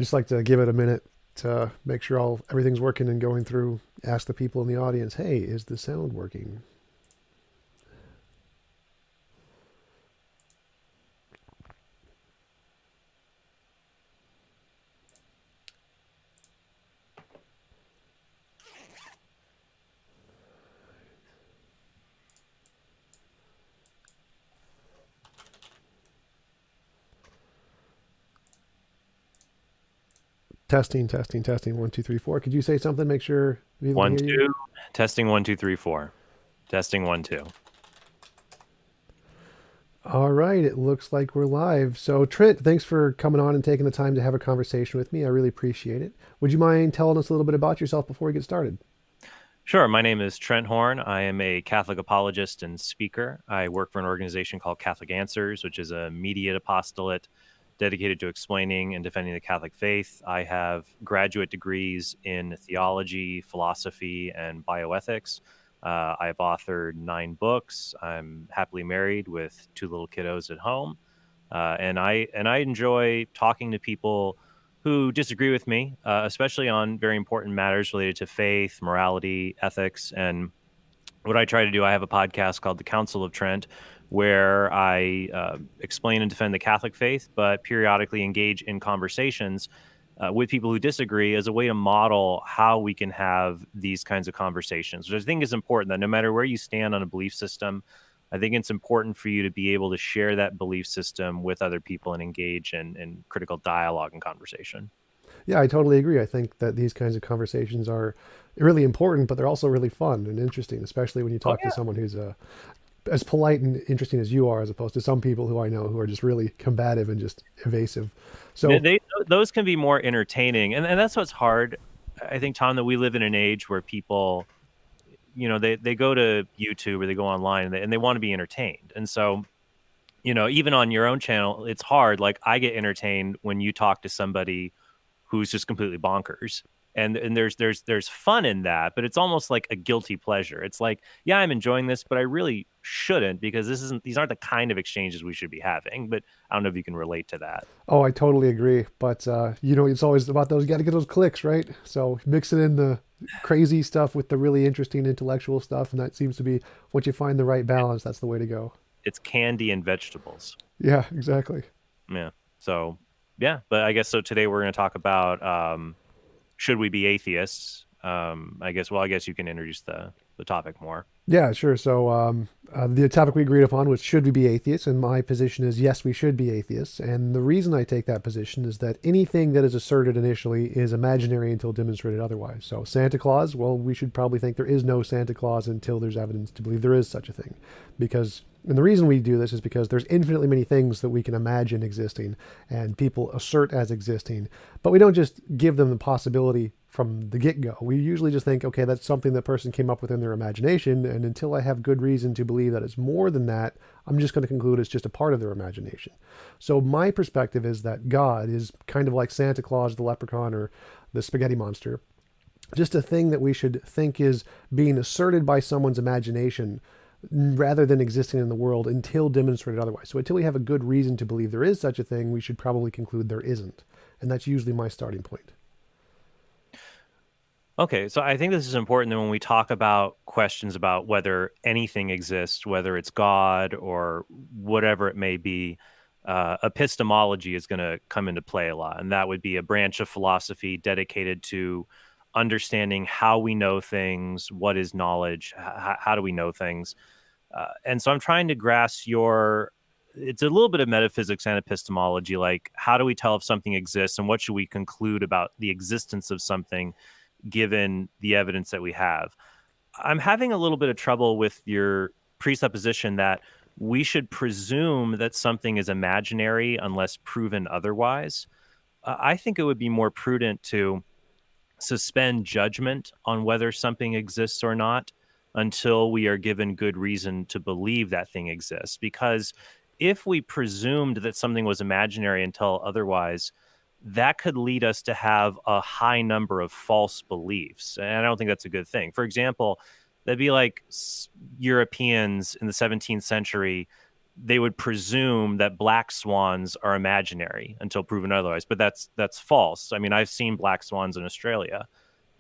just like to give it a minute to make sure everything's working and going through. Ask the people in the audience, hey, is the sound working? Testing, testing, testing. One, two, three, four. Could you say something? Make sure people can One, hear you. two. Testing 1 2 3 4. Testing 1 2. All right, it looks like we're live. So, Trent, thanks for coming on and taking the time to have a conversation with me. I really appreciate it. Would you mind telling us a little bit about yourself before we get started? Sure. My name is Trent Horn. I am a Catholic apologist and speaker. I work for an organization called Catholic Answers, which is a media apostolate dedicated to explaining and defending the Catholic faith. I have graduate degrees in theology, philosophy, and bioethics. I've authored 9 books. I'm happily married with 2 little kiddos at home, and I enjoy talking to people who disagree with me, especially on very important matters related to faith, morality, ethics. And what I try to do, I have a podcast called The Council of Trent, where I explain and defend the Catholic faith, but periodically engage in conversations with people who disagree as a way to model how we can have these kinds of conversations, which I think is important, that no matter where you stand on a belief system, I think it's important for you to be able to share that belief system with other people and engage in critical dialogue and conversation. Yeah, I totally agree. I think that these kinds of conversations are really important, but they're also really fun and interesting, especially when you Oh talk to yeah. someone who's as polite and interesting as you are, as opposed to some people who I know who are just really combative and just evasive. They, So, they those can be more entertaining, and that's what's hard. I think, Tom, that we live in an age where people, they go to YouTube or they go online and they want to be entertained, and so even on your own channel, it's hard. Like, I get entertained when you talk to somebody who's just completely bonkers. And there's fun in that, but it's almost like a guilty pleasure. It's like, yeah, I'm enjoying this, but I really shouldn't, because these aren't the kind of exchanges we should be having. But I don't know if you can relate to that. oh, I totally agree. But it's always about those. You got to get those clicks, right? So mixing in the crazy stuff with the really interesting intellectual stuff, and that seems to be once you find the right balance, that's the way to go. It's candy and vegetables. Yeah, exactly. Yeah. So yeah, but I guess so today we're going to talk about should we be atheists? I guess you can introduce the topic more. Yeah, sure. So the topic we agreed upon was should we be atheists? And my position is yes, we should be atheists. And the reason I take that position is that anything that is asserted initially is imaginary until demonstrated otherwise. So Santa Claus, well, we should probably think there is no Santa Claus until there's evidence to believe there is such a thing. And the reason we do this is because there's infinitely many things that we can imagine existing and people assert as existing, but we don't just give them the possibility from the get-go. We usually just think, okay, that's something that person came up with in their imagination, and until I have good reason to believe that it's more than that, I'm just going to conclude it's just a part of their imagination. So my perspective is that God is kind of like Santa Claus, the leprechaun, or the spaghetti monster, just a thing that we should think is being asserted by someone's imagination rather than existing in the world until demonstrated otherwise. So until we have a good reason to believe there is such a thing, we should probably conclude there isn't. And that's usually my starting point. Okay, so I think this is important that when we talk about questions about whether anything exists, whether it's God or whatever it may be, epistemology is going to come into play a lot. And that would be a branch of philosophy dedicated to understanding how we know things, what is knowledge, how do we know things. And so I'm trying to grasp it's a little bit of metaphysics and epistemology, like how do we tell if something exists and what should we conclude about the existence of something given the evidence that we have. I'm having a little bit of trouble with your presupposition that we should presume that something is imaginary unless proven otherwise. I think it would be more prudent to suspend judgment on whether something exists or not until we are given good reason to believe that thing exists. Because if we presumed that something was imaginary until otherwise, that could lead us to have a high number of false beliefs. And I don't think that's a good thing. For example, that'd be like Europeans in the 17th century they would presume that black swans are imaginary until proven otherwise. But that's false. I mean, I've seen black swans in Australia.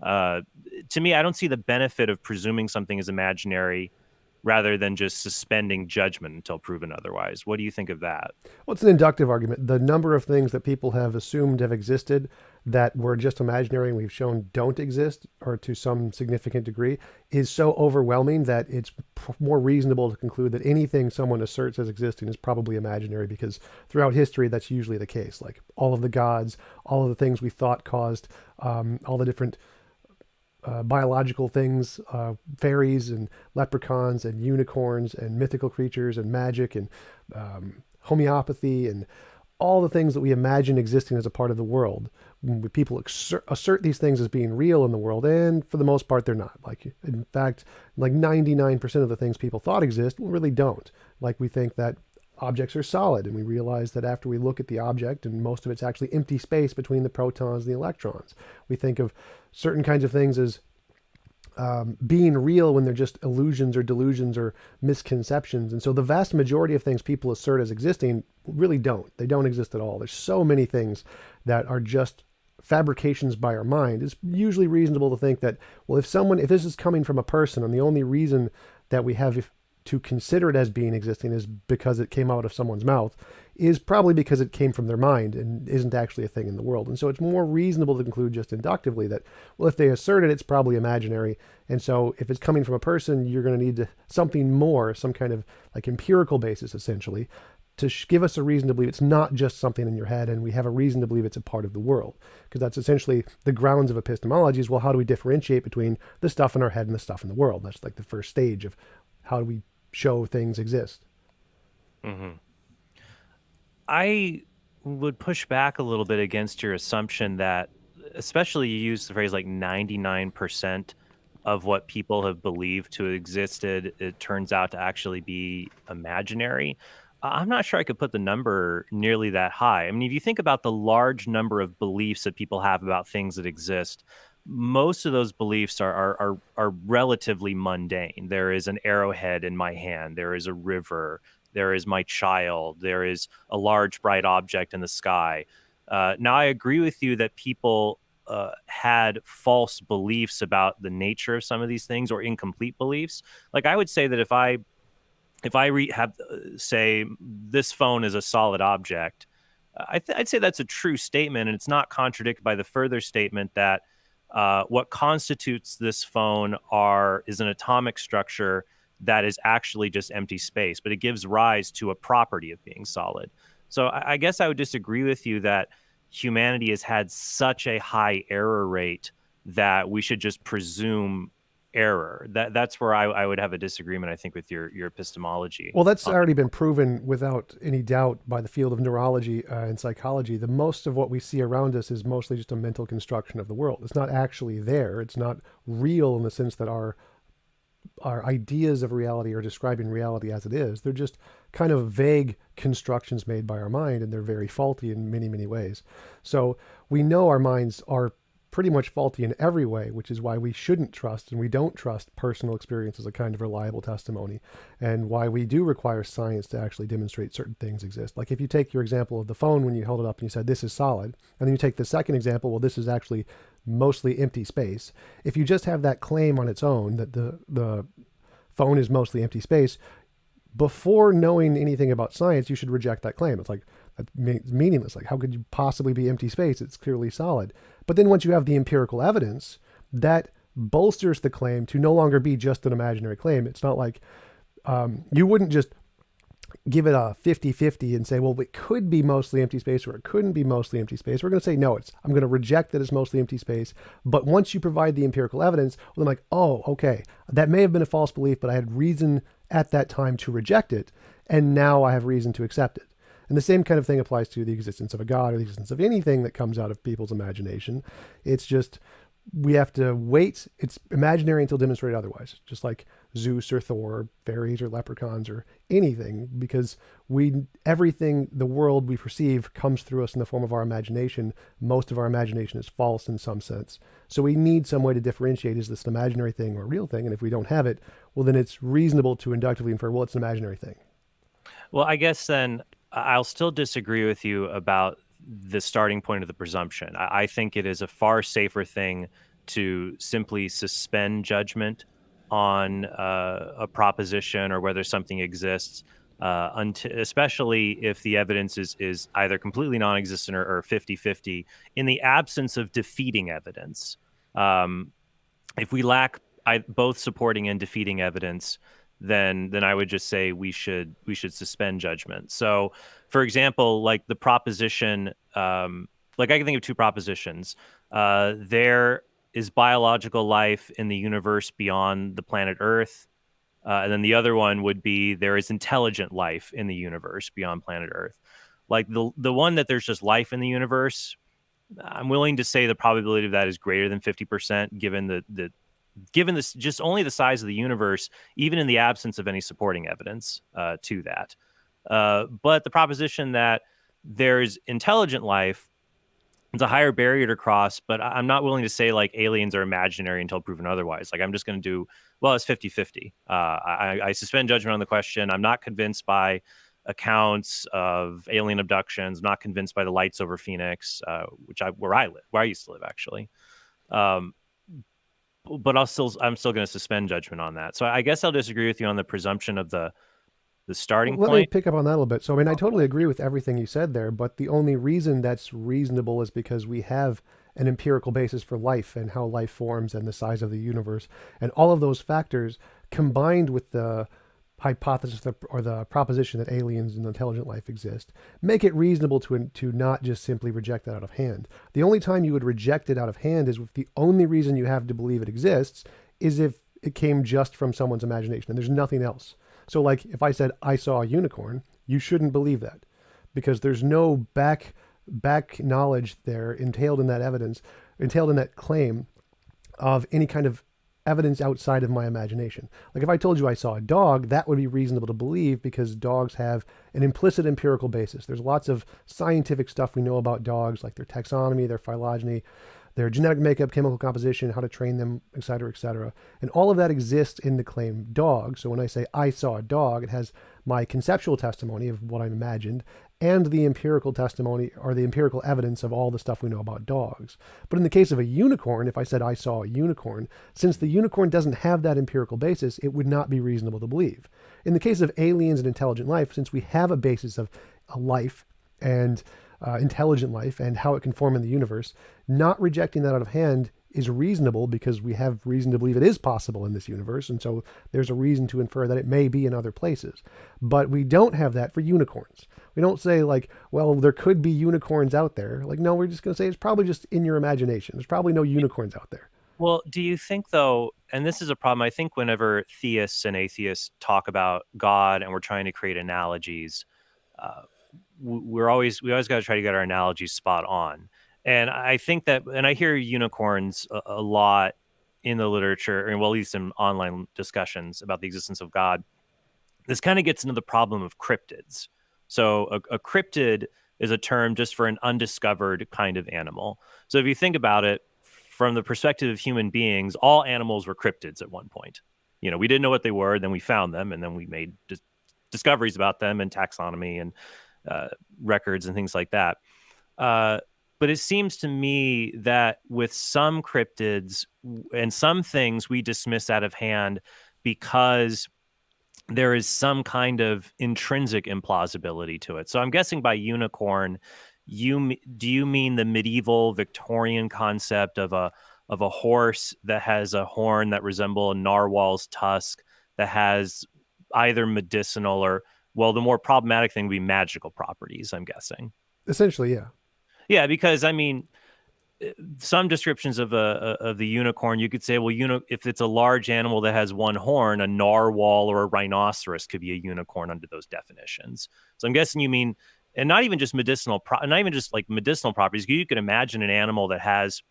Uh, to me, I don't see the benefit of presuming something is imaginary rather than just suspending judgment until proven otherwise. What do you think of that? Well, it's an inductive argument. The number of things that people have assumed have existed that were just imaginary and we've shown don't exist, or to some significant degree, is so overwhelming that it's more reasonable to conclude that anything someone asserts as existing is probably imaginary, because throughout history, that's usually the case. Like all of the gods, all of the things we thought caused, all the different biological things, fairies and leprechauns and unicorns and mythical creatures and magic and homeopathy and all the things that we imagine existing as a part of the world. When people assert these things as being real in the world, and for the most part, they're not. Like, in fact, like 99% of the things people thought exist really don't. Like, we think that objects are solid, and we realize that after we look at the object, and most of it's actually empty space between the protons and the electrons. We think of certain kinds of things as being real when they're just illusions or delusions or misconceptions. And so the vast majority of things people assert as existing really don't. They don't exist at all. There's so many things that are just fabrications by our mind. It's usually reasonable to think that, well, if this is coming from a person, and the only reason that we have to consider it as being existing is because it came out of someone's mouth, is probably because it came from their mind and isn't actually a thing in the world. And so it's more reasonable to conclude just inductively that, well, if they assert it, it's probably imaginary. And so if it's coming from a person, you're going to need something more, some kind of like empirical basis, essentially, to give us a reason to believe it's not just something in your head, and we have a reason to believe it's a part of the world. Because that's essentially the grounds of epistemology is, well, how do we differentiate between the stuff in our head and the stuff in the world? That's like the first stage of how do we show things exist. Mm-hmm. I would push back a little bit against your assumption that, especially you use the phrase like 99% of what people have believed to have existed, it turns out to actually be imaginary. I'm not sure I could put the number nearly that high. I mean, if you think about the large number of beliefs that people have about things that exist, most of those beliefs are relatively mundane. There is an arrowhead in my hand. There is a river. There is my child. There is a large bright object in the sky. Now, I agree with you that people had false beliefs about the nature of some of these things, or incomplete beliefs. Like, I would say that if I say this phone is a solid object, I'd say that's a true statement, and it's not contradicted by the further statement that what constitutes this phone is an atomic structure that is actually just empty space, but it gives rise to a property of being solid. So I guess I would disagree with you that humanity has had such a high error rate that we should just presume error. That's where I would have a disagreement, I think, with your epistemology. Well, that's already been proven without any doubt by the field of neurology and psychology. The most of what we see around us is mostly just a mental construction of the world. It's not actually there. It's not real in the sense that our ideas of reality are describing reality as it is. They're just kind of vague constructions made by our mind, and they're very faulty in many, many ways. So we know our minds are pretty much faulty in every way, which is why we shouldn't trust, and we don't trust personal experience as a kind of reliable testimony, and why we do require science to actually demonstrate certain things exist. Like if you take your example of the phone, when you held it up and you said, this is solid, and then you take the second example, well, this is actually mostly empty space. If you just have that claim on its own, that the phone is mostly empty space, before knowing anything about science, you should reject that claim. It's like, it's meaningless. Like, how could you possibly be empty space? It's clearly solid. But then once you have the empirical evidence, that bolsters the claim to no longer be just an imaginary claim. It's not like you wouldn't just give it a 50-50 and say, well, it could be mostly empty space or it couldn't be mostly empty space. We're going to say, no, I'm going to reject that it's mostly empty space. But once you provide the empirical evidence, well, I'm like, oh, okay, that may have been a false belief, but I had reason at that time to reject it. And now I have reason to accept it. And the same kind of thing applies to the existence of a God or the existence of anything that comes out of people's imagination. It's just, we have to wait. It's imaginary until demonstrated otherwise, just like Zeus or Thor, or fairies or leprechauns or anything, because everything, the world we perceive comes through us in the form of our imagination. Most of our imagination is false in some sense. So we need some way to differentiate, is this an imaginary thing or a real thing? And if we don't have it, well, then it's reasonable to inductively infer, well, it's an imaginary thing. Well, I guess then I'll still disagree with you about the starting point of the presumption. I think it is a far safer thing to simply suspend judgment on a proposition or whether something exists, especially if the evidence is either completely non-existent or 50-50 in the absence of defeating evidence. Um, if we lack both supporting and defeating evidence, then I would just say we should suspend judgment. So, for example, like the proposition, like I can think of two propositions. There is biological life in the universe beyond the planet Earth, and then the other one would be there is intelligent life in the universe beyond planet Earth. Like the one that there's just life in the universe, I'm willing to say the probability of that is greater than 50%, given given this just only the size of the universe, even in the absence of any supporting evidence to that. But the proposition that there's intelligent life, it's a higher barrier to cross, but I'm not willing to say like aliens are imaginary until proven otherwise. Like I'm just going to do, well, it's 50-50. I suspend judgment on the question. I'm not convinced by accounts of alien abductions. I'm not convinced by the lights over Phoenix, where I live, where I used to live actually. Um, but I'm still going to suspend judgment on that. So I guess I'll disagree with you on the presumption of the starting Well, let me point. pick up on that a little bit. So, I mean, I totally agree with everything you said there, but the only reason that's reasonable is because we have an empirical basis for life and how life forms and the size of the universe. And all of those factors combined with the hypothesis or the proposition that aliens and intelligent life exist make it reasonable to not just simply reject that out of hand. The only time you would reject it out of hand is if the only reason you have to believe it exists is if it came just from someone's imagination and there's nothing else. So, like, if I said I saw a unicorn, you shouldn't believe that because there's no back knowledge there entailed in that evidence, entailed in that claim of any kind of evidence outside of my imagination. Like if I told you I saw a dog, that would be reasonable to believe because dogs have an implicit empirical basis. There's lots of scientific stuff we know about dogs, like their taxonomy, their phylogeny, their genetic makeup, chemical composition, how to train them, et cetera, et cetera. And all of that exists in the claim dog. So when I say I saw a dog, it has my conceptual testimony of what I imagined and the empirical testimony or the empirical evidence of all the stuff we know about dogs. But in the case of a unicorn, if I said I saw a unicorn, since the unicorn doesn't have that empirical basis, it would not be reasonable to believe. In the case of aliens and intelligent life, since we have a basis of a life and intelligent life and how it can form in the universe, not rejecting that out of hand is reasonable because we have reason to believe it is possible in this universe. And so there's a reason to infer that it may be in other places. But we don't have that for unicorns. We don't say, like, well, there could be unicorns out there. Like, no, we're just going to say it's probably just in your imagination. There's probably no unicorns out there. Well, do you think though, and this is a problem, I think whenever theists and atheists talk about God and we're trying to create analogies, uh, we always got to try to get our analogies spot on. And I think that, and I hear unicorns a lot in the literature, or well, at least in online discussions about the existence of God. This kind of gets into the problem of cryptids. So a cryptid is a term just for an undiscovered kind of animal. So if you think about it from the perspective of human beings, all animals were cryptids at one point. You know, we didn't know what they were, then we found them, and then we made discoveries about them and taxonomy and records and things like that. Uh, but it seems to me that with some cryptids and some things we dismiss out of hand because there is some kind of intrinsic implausibility to it. So I'm guessing by unicorn, do you mean the medieval Victorian concept of a horse that has a horn that resemble a narwhal's tusk that has either medicinal or, well, the more problematic thing would be magical properties, I'm guessing. Essentially, yeah. Yeah, because I mean, some descriptions of the unicorn, you could say, well, if it's a large animal that has one horn, a narwhal or a rhinoceros could be a unicorn under those definitions. So I'm guessing you mean, and not even just not even just like medicinal properties. You could imagine an animal that has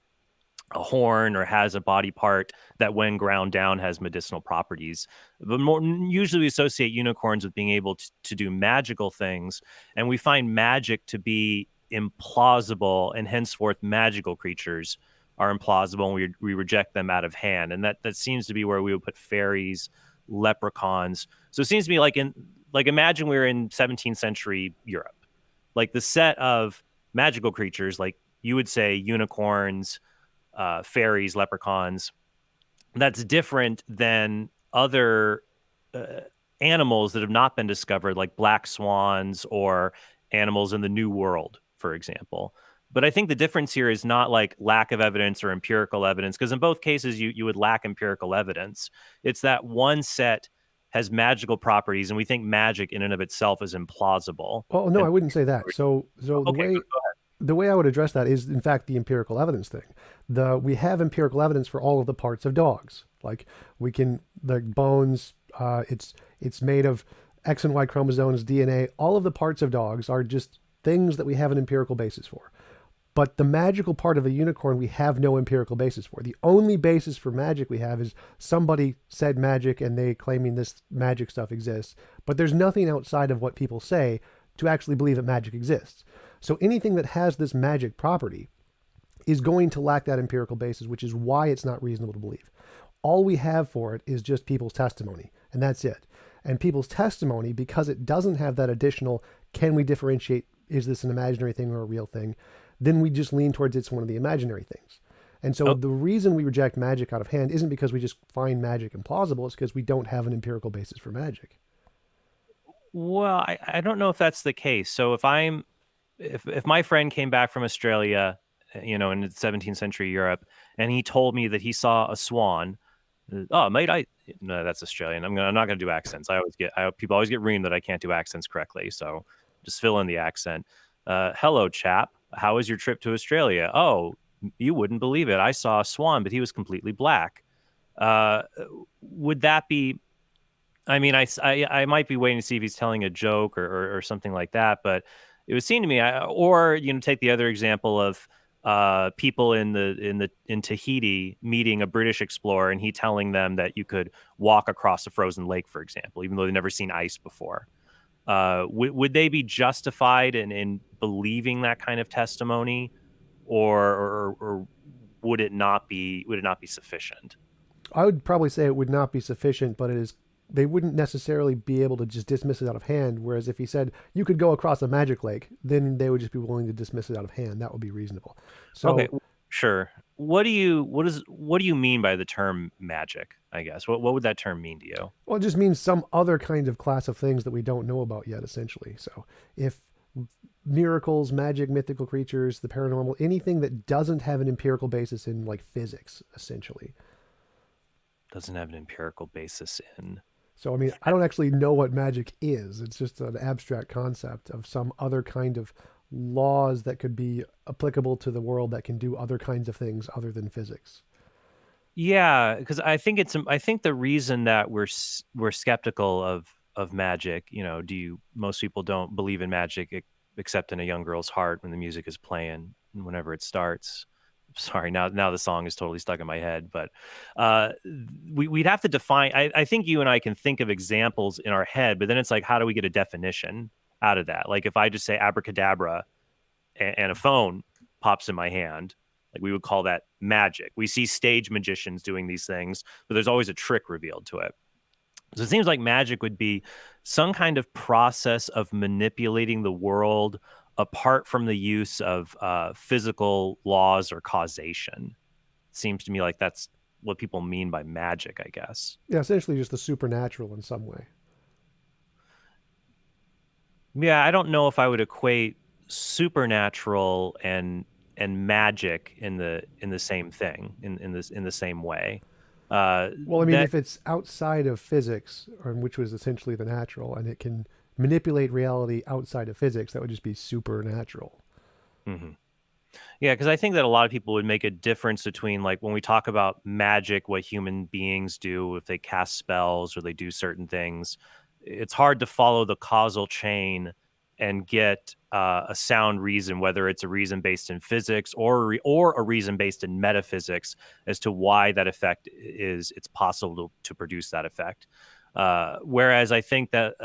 a horn or has a body part that when ground down has medicinal properties. But more usually we associate unicorns with being able to do magical things, and we find magic to be implausible, and henceforth magical creatures are implausible, and we reject them out of hand. And that seems to be where we would put fairies, leprechauns. So it seems to me like like imagine we're in 17th century Europe. Like the set of magical creatures, like you would say unicorns, fairies, leprechauns, that's different than other uh, animals that have not been discovered, like black swans or animals in the New World, for example. But I think the difference here is not like lack of evidence or empirical evidence, because in both cases you would lack empirical evidence. It's that one set has magical properties, and we think magic in and of itself is implausible. Well, no, And I wouldn't say that. So okay, the way I would address that is, in fact, the empirical evidence thing. We have empirical evidence for all of the parts of dogs. Like we can the bones. It's made of X and Y chromosomes, DNA. All of the parts of dogs are just things that we have an empirical basis for. But the magical part of a unicorn, we have no empirical basis for. The only basis for magic we have is somebody said magic and they claiming this magic stuff exists. But there's nothing outside of what people say to actually believe that magic exists. So anything that has this magic property is going to lack that empirical basis, which is why it's not reasonable to believe. All we have for it is just people's testimony, and that's it. And people's testimony, because it doesn't have that additional, can we differentiate, is this an imaginary thing or a real thing? Then we just lean towards it's one of the imaginary things. And so oh, the reason we reject magic out of hand isn't because we just find magic implausible, it's because we don't have an empirical basis for magic. well, I don't know if that's the case. So if my friend came back from Australia, in the 17th century Europe, and he told me that he saw a swan, oh, mate, no, that's Australian. I'm not gonna do accents. People always get reamed that I can't do accents correctly. So just fill in the accent. Hello, chap. How was your trip to Australia? Oh, you wouldn't believe it. I saw a swan, but he was completely black. Uh, would that be I mean, I might be waiting to see if he's telling a joke or something like that, but it would seem to me, or take the other example of people in Tahiti meeting a British explorer and he telling them that you could walk across a frozen lake, for example, even though they've never seen ice before. Would they be justified in believing that kind of testimony, or would it not be sufficient? I would probably say it would not be sufficient, but it is. They wouldn't necessarily be able to just dismiss it out of hand. Whereas if he said you could go across a magic lake, then they would just be willing to dismiss it out of hand. That would be reasonable. Okay, So, sure. What do you mean by the term magic? I guess what would that term mean to you? well, it just means some other kind of class of things that we don't know about yet, essentially. So, if miracles, magic, mythical creatures, the paranormal, anything that doesn't have an empirical basis in like physics, essentially. Doesn't have an empirical basis in. So, I mean, I don't actually know what magic is. It's just an abstract concept of some other kind of laws that could be applicable to the world that can do other kinds of things other than physics. Yeah, because I think the reason that we're skeptical of magic, most people don't believe in magic except in a young girl's heart when the music is playing and whenever it starts. Sorry, now the song is totally stuck in my head, but uh, we'd have to define. I think you and I can think of examples in our head, but then it's like, how do we get a definition out of that? Like if I just say abracadabra and a phone pops in my hand, like we would call that magic. We see stage magicians doing these things, but there's always a trick revealed to it. So it seems like magic would be some kind of process of manipulating the world apart from the use of physical laws or causation. It seems to me like that's what people mean by magic, I guess. Yeah, essentially just the supernatural in some way. Yeah, I don't know if I would equate supernatural and magic in the same thing in the same way. Well, I mean, That if it's outside of physics, or which was essentially the natural, and it can manipulate reality outside of physics, that would just be supernatural. mhm. Yeah, because I think that a lot of people would make a difference between like when we talk about magic, what human beings do if they cast spells or they do certain things. It's hard to follow the causal chain and get a sound reason, whether it's a reason based in physics or a reason based in metaphysics as to why that effect it's possible to produce that effect. Whereas I think that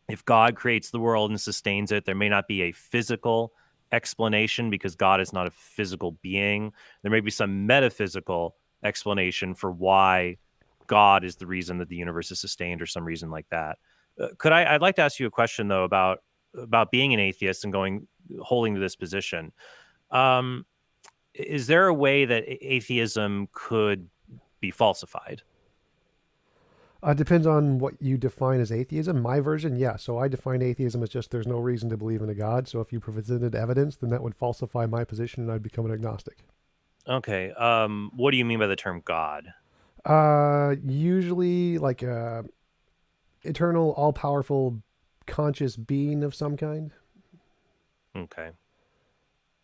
if God creates the world and sustains it, there may not be a physical explanation because God is not a physical being. There may be some metaphysical explanation for why God is the reason that the universe is sustained or some reason like that. I'd like to ask you a question though about being an atheist and holding to this position. Um, is there a way that atheism could be falsified? Depends on what you define as atheism. My version, yeah. So I define atheism as just there's no reason to believe in a God. So if you presented evidence, then that would falsify my position and I'd become an agnostic. Okay. What do you mean by the term God? Usually like a eternal, all powerful, conscious being of some kind. Okay.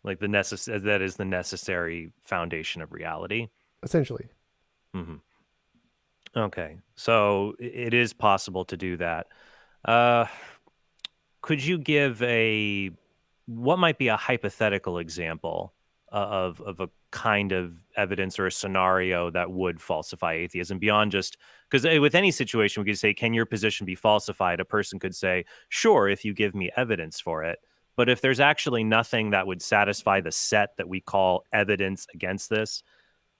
Like that is the necessary foundation of reality. Essentially. Hmm. Okay. So it is possible to do that. Uh, could you give what might be a hypothetical example of a kind of evidence or a scenario that would falsify atheism beyond just because with any situation we could say, can your position be falsified? A person could say, sure, if you give me evidence for it. But if there's actually nothing that would satisfy the set that we call evidence against this,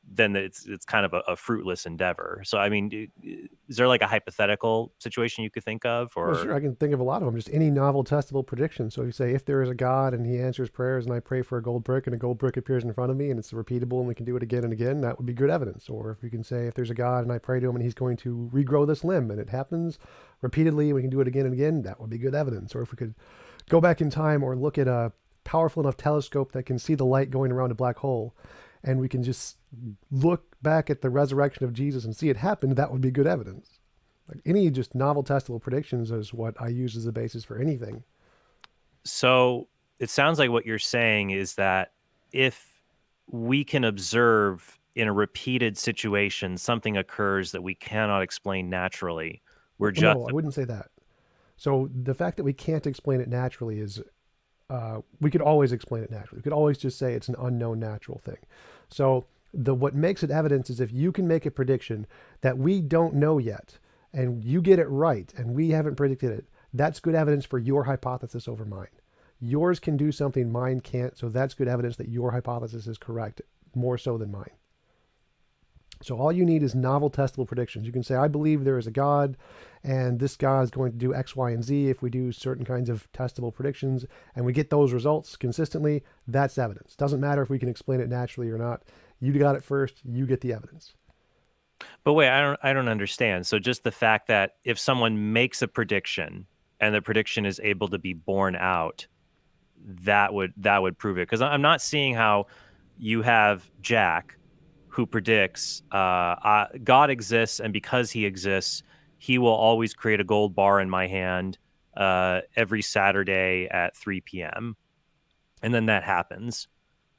then it's kind of a fruitless endeavor. So, I mean, is there like a hypothetical situation you could think of, Well, or sure, I can think of a lot of them. Just any novel testable prediction. So you say, if there is a God and he answers prayers and I pray for a gold brick and a gold brick appears in front of me and it's repeatable and we can do it again and again, that would be good evidence. Or if you can say, if there's a God and I pray to him and he's going to regrow this limb and it happens repeatedly and we can do it again and again, that would be good evidence. Or if we could go back in time or look at a powerful enough telescope that can see the light going around a black hole and we can just look back at the resurrection of Jesus and see it happen, that would be good evidence. Like any just novel testable predictions is what I use as the basis for anything. so it sounds like what you're saying is that if we can observe in a repeated situation something occurs that we cannot explain naturally, we're Well, no, I just wouldn't say that. So the fact that we can't explain it naturally is we could always explain it naturally. We could always just say it's an unknown natural thing. So what makes it evidence is if you can make a prediction that we don't know yet, and you get it right, and we haven't predicted it. That's good evidence for your hypothesis over mine. Yours can do something mine can't, so that's good evidence that your hypothesis is correct, more so than mine. So all you need is novel testable predictions. You can say, I believe there is a God, and this God is going to do X, Y, and Z if we do certain kinds of testable predictions, and we get those results consistently. That's evidence. Doesn't matter if we can explain it naturally or not. You got it first. You get the evidence. But wait, I don't understand. So just the fact that if someone makes a prediction and the prediction is able to be borne out, that would prove it. Because I'm not seeing how you have Jack who predicts God exists, and because he exists, he will always create a gold bar in my hand every Saturday at 3 p.m. And then that happens.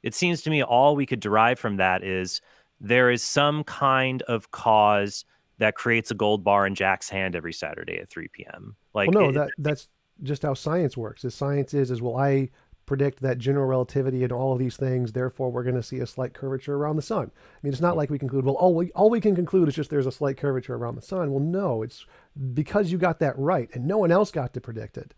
It seems to me all we could derive from that is there is some kind of cause that creates a gold bar in Jack's hand every Saturday at 3 p.m. Well, Like no, that's just how science works. As science is well, I predict that general relativity and all of these things. Therefore, we're going to see a slight curvature around the sun. I mean, it's not like we conclude, well, all we can conclude is just there's a slight curvature around the sun. Well, no, it's because you got that right and no one else got to predict it.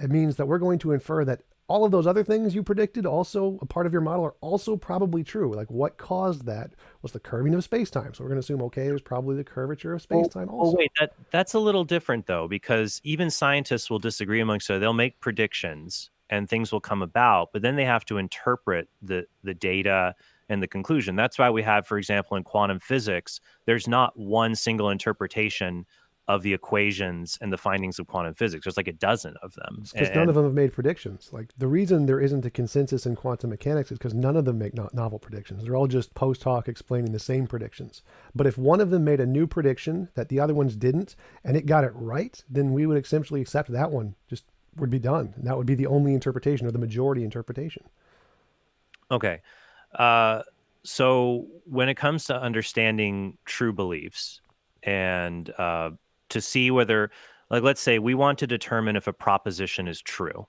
It means that we're going to infer that all of those other things you predicted, also a part of your model, are also probably true. Like what caused that was the curving of space-time. So we're going to assume, okay, there's probably the curvature of space-time also. wait, that's a little different though, because even scientists will disagree amongst each other. They'll make predictions and things will come about, but then they have to interpret the data and the conclusion. That's why we have, for example, in quantum physics, there's not one single interpretation of the equations and the findings of quantum physics. There's like a dozen of them. Because none of them have made predictions. Like the reason there isn't a consensus in quantum mechanics is because none of them make novel predictions. They're all just post hoc explaining the same predictions. But if one of them made a new prediction that the other ones didn't, and it got it right, then we would essentially accept that one. Just would be done. And that would be the only interpretation or the majority interpretation. Okay. So when it comes to understanding true beliefs and to see whether, like, let's say we want to determine if a proposition is true.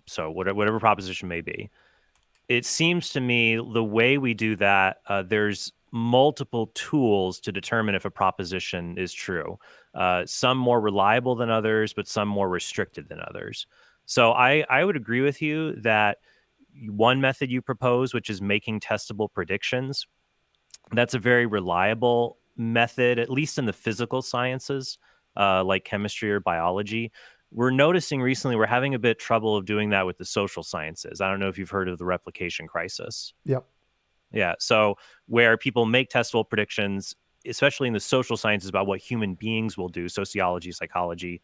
So whatever proposition may be, it seems to me the way we do that, there's multiple tools to determine if a proposition is true. Some more reliable than others, but some more restricted than others. So I would agree with you that one method you propose, which is making testable predictions, that's a very reliable method, at least in the physical sciences. like chemistry or biology. We're noticing recently we're having a bit trouble of doing that with the social sciences. I don't know if you've heard of the replication crisis. Yep. Yeah. So where people make testable predictions, especially in the social sciences about what human beings will do, sociology, psychology,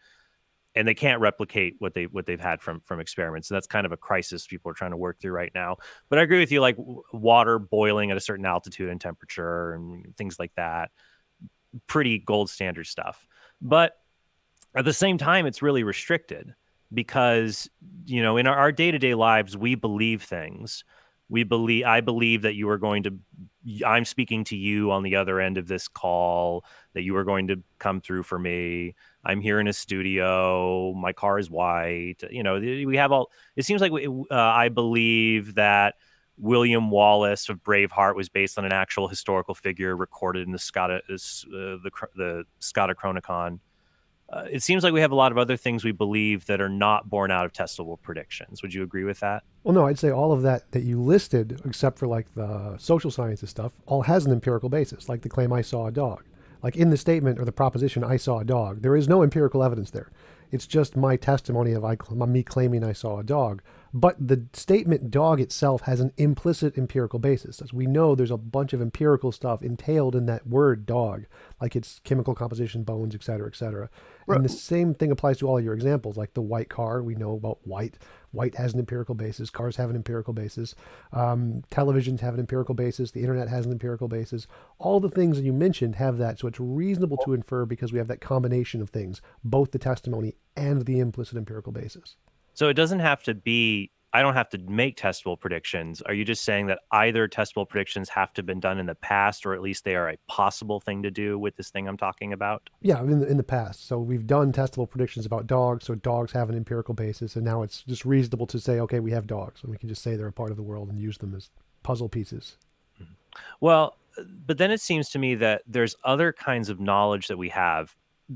and they can't replicate what they've had from experiments. So that's kind of a crisis people are trying to work through right now. But I agree with you, like water boiling at a certain altitude and temperature and things like that. Pretty gold standard stuff. But at the same time, it's really restricted because, in our day-to-day lives, we believe things. I believe that I'm speaking to you on the other end of this call, that you are going to come through for me. I'm here in a studio. My car is white. We have it seems like I believe that William Wallace of Braveheart was based on an actual historical figure recorded in the Scotta Chronicon. It seems like we have a lot of other things we believe that are not born out of testable predictions. Would you agree with that? Well, no, I'd say all of that you listed, except for like the social sciences stuff, all has an empirical basis, like the claim I saw a dog. Like in the statement or the proposition I saw a dog, there is no empirical evidence there. It's just my testimony of me claiming I saw a dog. But the statement dog itself has an implicit empirical basis. As we know, there's a bunch of empirical stuff entailed in that word dog, like its chemical composition, bones, et cetera, et cetera. And the same thing applies to all your examples, like the white car. We know about white. White has an empirical basis. Cars have an empirical basis. Televisions have an empirical basis. The internet has an empirical basis. All the things that you mentioned have that. So it's reasonable to infer because we have that combination of things, both the testimony and the implicit empirical basis. So it doesn't have to be, I don't have to make testable predictions. Are you just saying that either testable predictions have to have been done in the past, or at least they are a possible thing to do with this thing I'm talking about? Yeah, in the past. So we've done testable predictions about dogs. So dogs have an empirical basis. And now it's just reasonable to say, okay, we have dogs. And we can just say they're a part of the world and use them as puzzle pieces. Well, but then it seems to me that there's other kinds of knowledge that we have,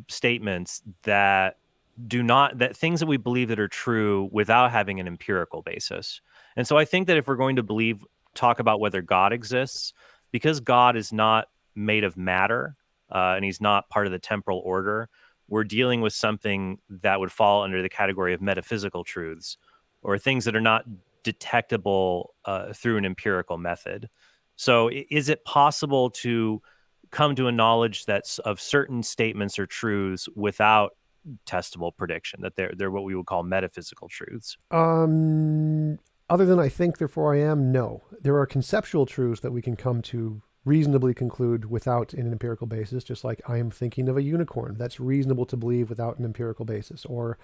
statements that things that we believe that are true without having an empirical basis. And so I think that if we're going to talk about whether God exists, because God is not made of matter, and he's not part of the temporal order, we're dealing with something that would fall under the category of metaphysical truths, or things that are not detectable through an empirical method. So is it possible to come to a knowledge that's of certain statements or truths without testable prediction, that they're what we would call metaphysical truths? Other than I think, therefore I am, no. There are conceptual truths that we can come to reasonably conclude without an empirical basis, just like I am thinking of a unicorn. That's reasonable to believe without an empirical basis. Or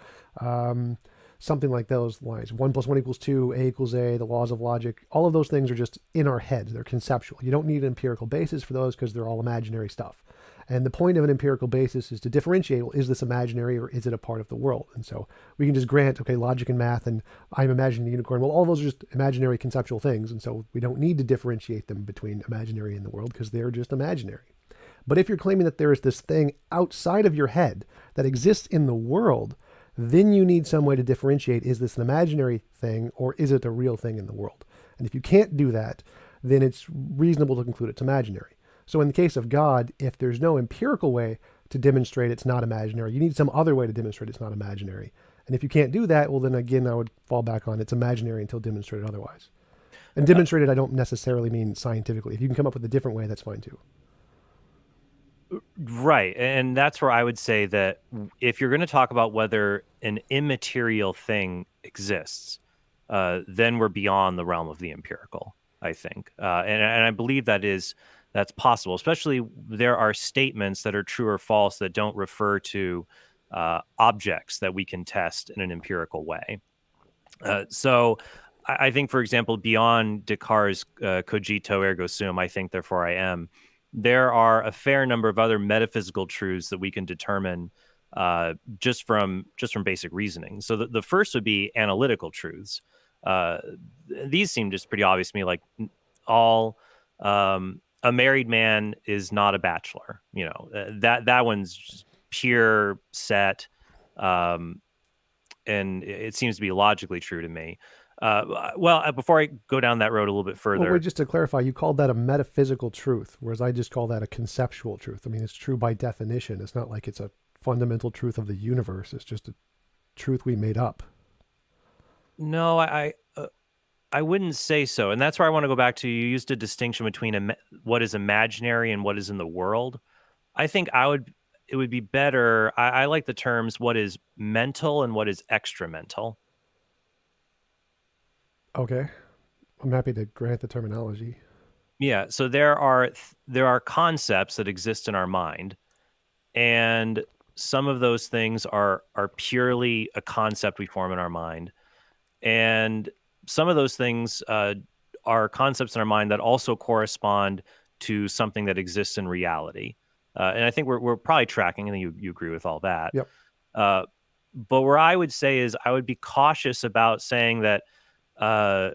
something like those lines. 1 + 1 = 2, A = A, the laws of logic. All of those things are just in our heads. They're conceptual. You don't need an empirical basis for those because they're all imaginary stuff. And the point of an empirical basis is to differentiate, well, is this imaginary or is it a part of the world? And so we can just grant, okay, logic and math, and I'm imagining a unicorn. Well, all those are just imaginary conceptual things. And so we don't need to differentiate them between imaginary and the world because they're just imaginary. But if you're claiming that there is this thing outside of your head that exists in the world, then you need some way to differentiate, is this an imaginary thing or is it a real thing in the world? And if you can't do that, then it's reasonable to conclude it's imaginary. So in the case of God, if there's no empirical way to demonstrate it's not imaginary, you need some other way to demonstrate it's not imaginary. And if you can't do that, well, then again, I would fall back on it's imaginary until demonstrated otherwise. And demonstrated, I don't necessarily mean scientifically. If you can come up with a different way, that's fine too. Right. And that's where I would say that if you're going to talk about whether an immaterial thing exists, then we're beyond the realm of the empirical, I think. And I believe that's possible, especially there are statements that are true or false that don't refer to objects that we can test in an empirical way. So I think, for example, beyond Descartes' cogito ergo sum, I think, therefore I am, there are a fair number of other metaphysical truths that we can determine just from basic reasoning. So the first would be analytical truths. These seem just pretty obvious to me, like all a married man is not a bachelor. That one's just pure set, and it seems to be logically true to me. Before I go down that road a little bit further. Well, wait, just to clarify, you called that a metaphysical truth, whereas I just call that a conceptual truth. I mean, it's true by definition. It's not like it's a fundamental truth of the universe. It's just a truth we made up. No, I wouldn't say so, and that's where I want to go back to. You used a distinction between what is imaginary and what is in the world. I think it would be better. I like the terms what is mental and what is extra mental. Okay, I'm happy to grant the terminology. Yeah, so there are concepts that exist in our mind, and some of those things are purely a concept we form in our mind, and some of those things are concepts in our mind that also correspond to something that exists in reality. And I think we're probably tracking, and you agree with all that. Yep. Uh, but where I would say is I would be cautious about saying that uh,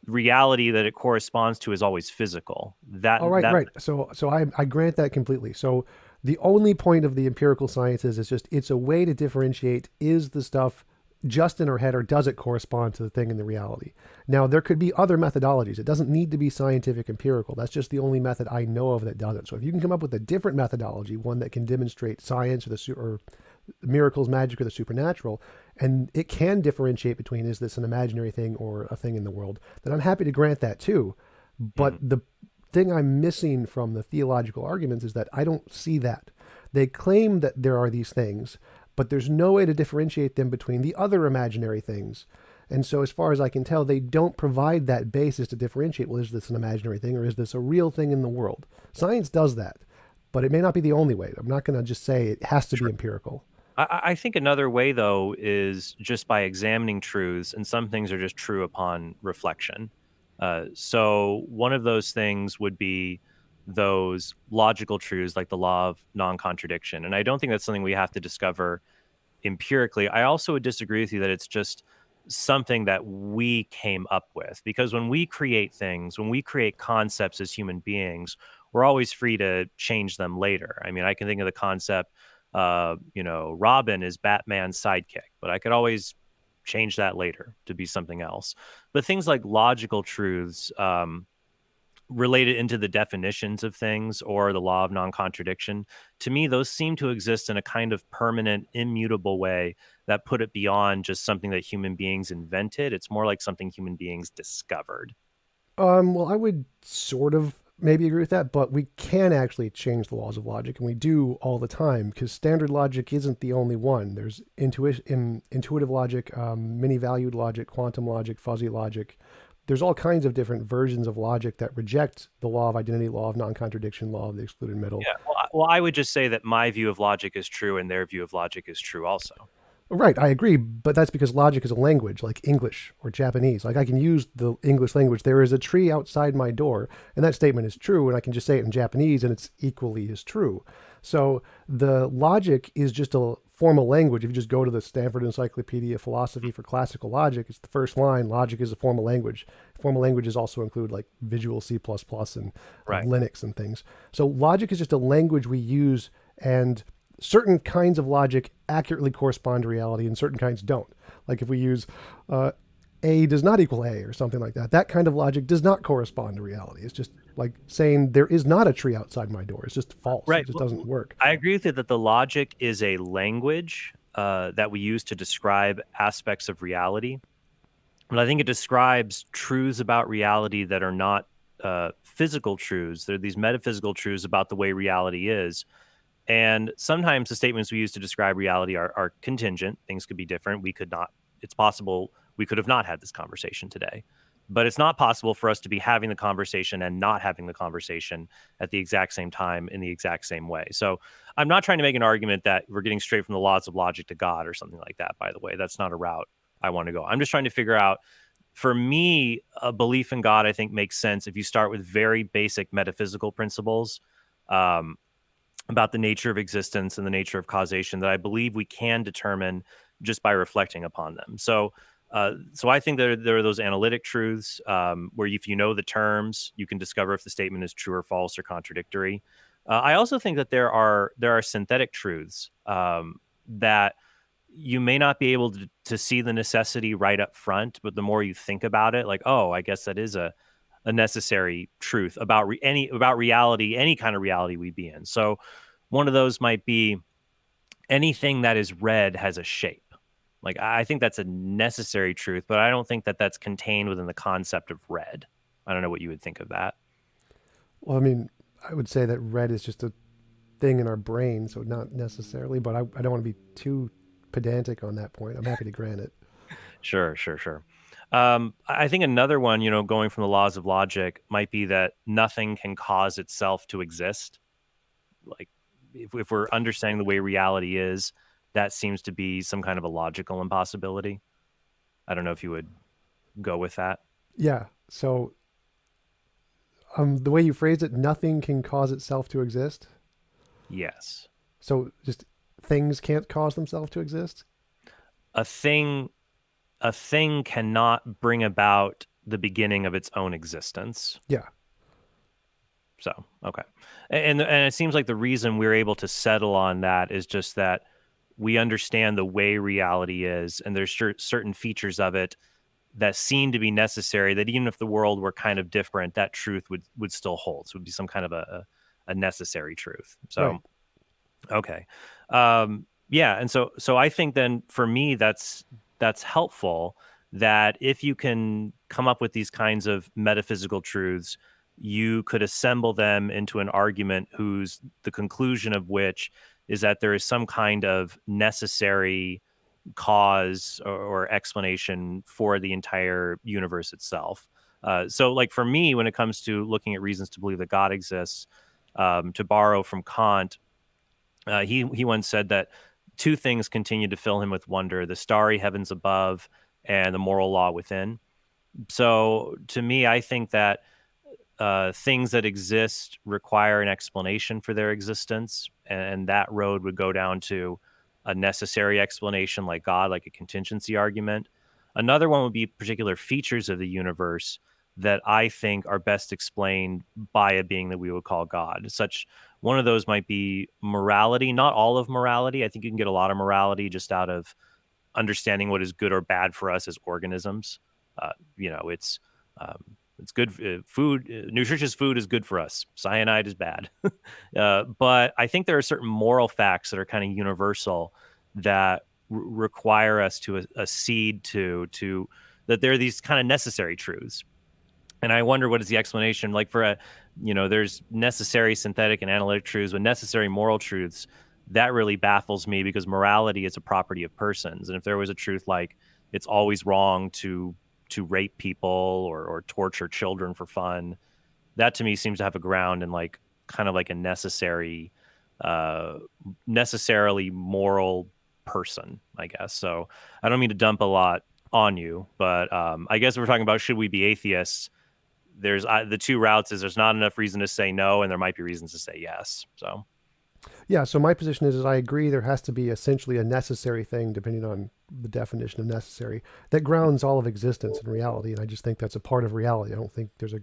reality that it corresponds to is always physical. All right, That right. So I grant that completely. So the only point of the empirical sciences is just it's a way to differentiate is the stuff just in our head or does it correspond to the thing in the reality? Now there could be other methodologies. It doesn't need to be scientific empirical. That's just the only method I know of that does it. So if you can come up with a different methodology, one that can demonstrate science or or miracles, magic, or the supernatural, and it can differentiate between is this an imaginary thing or a thing in the world, then I'm happy to grant that too. But Mhm. the thing I'm missing from the theological arguments is that I don't see that. They claim that there are these things, but there's no way to differentiate them between the other imaginary things. And so, as far as I can tell, they don't provide that basis to differentiate well, is this an imaginary thing or is this a real thing in the world? Science does that, but it may not be the only way. I'm not going to just say it has to be empirical. I think another way, though, is just by examining truths, and some things are just true upon reflection. So, one of those things would be those logical truths like the law of non contradiction. And I don't think that's something we have to discover empirically. I also would disagree with you that it's just something that we came up with because when we create things, when we create concepts as human beings, we're always free to change them later. I mean, I can think of the concept, Robin is Batman's sidekick, but I could always change that later to be something else. But things like logical truths, related into the definitions of things or the law of non-contradiction, to me those seem to exist in a kind of permanent immutable way that put it beyond just something that human beings invented. It's more like something human beings discovered. Well, I would sort of maybe agree with that, but we can actually change the laws of logic, and we do all the time because standard logic isn't the only one. There's intuitive logic, many-valued logic, quantum logic, fuzzy logic. There's all kinds of different versions of logic that reject the law of identity, law of non-contradiction, law of the excluded middle. Yeah, well, I would just say that my view of logic is true and their view of logic is true also. Right, I agree, but that's because logic is a language like English or Japanese. Like I can use the English language. There is a tree outside my door, and that statement is true, and I can just say it in Japanese, and it's equally as true. So the logic is just a formal language. If you just go to the Stanford Encyclopedia of Philosophy for Classical Logic, it's the first line. Logic is a formal language. Formal languages also include like Visual C++ and Right. Linux and things. So logic is just a language we use, and certain kinds of logic accurately correspond to reality and certain kinds don't. Like if we use A does not equal A or something like that, that kind of logic does not correspond to reality. It's just like saying there is not a tree outside my door. It's just false. It Right. just doesn't work. I agree with you that the logic is a language that we use to describe aspects of reality. But I think it describes truths about reality that are not physical truths. They're these metaphysical truths about the way reality is. And sometimes the statements we use to describe reality are contingent. Things could be different. We could not, it's possible we could have not had this conversation today. But it's not possible for us to be having the conversation and not having the conversation at the exact same time in the exact same way. So I'm not trying to make an argument that we're getting straight from the laws of logic to God or something like that, by the way. That's not a route I want to go. I'm just trying to figure out, for me, a belief in God, I think, makes sense if you start with very basic metaphysical principles. About the nature of existence and the nature of causation that I believe we can determine just by reflecting upon them. So I think there are those analytic truths where if you know the terms, you can discover if the statement is true or false or contradictory. I also think that there are synthetic truths that you may not be able to see the necessity right up front, but the more you think about it, like, oh, I guess that is a necessary truth about about reality, any kind of reality we be in. So one of those might be anything that is red has a shape. Like, I think that's a necessary truth, but I don't think that that's contained within the concept of red. I don't know what you would think of that. Well, I mean, I would say that red is just a thing in our brain, so not necessarily, but I don't want to be too pedantic on that point. I'm happy to grant it. Sure, sure, sure. I think another one, going from the laws of logic, might be that nothing can cause itself to exist. Like, if we're understanding the way reality is, that seems to be some kind of a logical impossibility. I don't know if you would go with that. Yeah. So the way you phrased it, nothing can cause itself to exist. Yes. So just things can't cause themselves to exist. A thing a thing cannot bring about the beginning of its own existence. Yeah. So, okay. And it seems like the reason we're able to settle on that is just that we understand the way reality is, and there's certain features of it that seem to be necessary, that even if the world were kind of different, that truth would still hold. So it would be some kind of a necessary truth. Right. So, okay. Yeah, and so I think then for me that's helpful, that if you can come up with these kinds of metaphysical truths, you could assemble them into an argument whose the conclusion of which is that there is some kind of necessary cause or explanation for the entire universe itself. So, like for me, when it comes to looking at reasons to believe that God exists, to borrow from Kant, he once said that two things continue to fill him with wonder: the starry heavens above and the moral law within. So, to me, I think that things that exist require an explanation for their existence, and that road would go down to a necessary explanation like God, like a contingency argument. Another one would be particular features of the universe that I think are best explained by a being that we would call God. Such one of those might be morality, not all of morality. I think you can get a lot of morality just out of understanding what is good or bad for us as organisms. It's it's good food. Nutritious food is good for us. Cyanide is bad. But I think there are certain moral facts that are kind of universal that require us to accede to that. There are these kind of necessary truths, and I wonder what is the explanation like for there's necessary synthetic and analytic truths, but necessary moral truths, that really baffles me, because morality is a property of persons. And if there was a truth like it's always wrong to rape people or torture children for fun, that to me seems to have a ground in like kind of like a uh, necessarily moral person, I guess. So I don't mean to dump a lot on you, but I guess if we're talking about should we be atheists, there's the two routes is there's not enough reason to say no, and there might be reasons to say yes. So, Yeah. So my position is I agree there has to be essentially a necessary thing, depending on the definition of necessary, that grounds all of existence in reality. And I just think that's a part of reality. I don't think there's a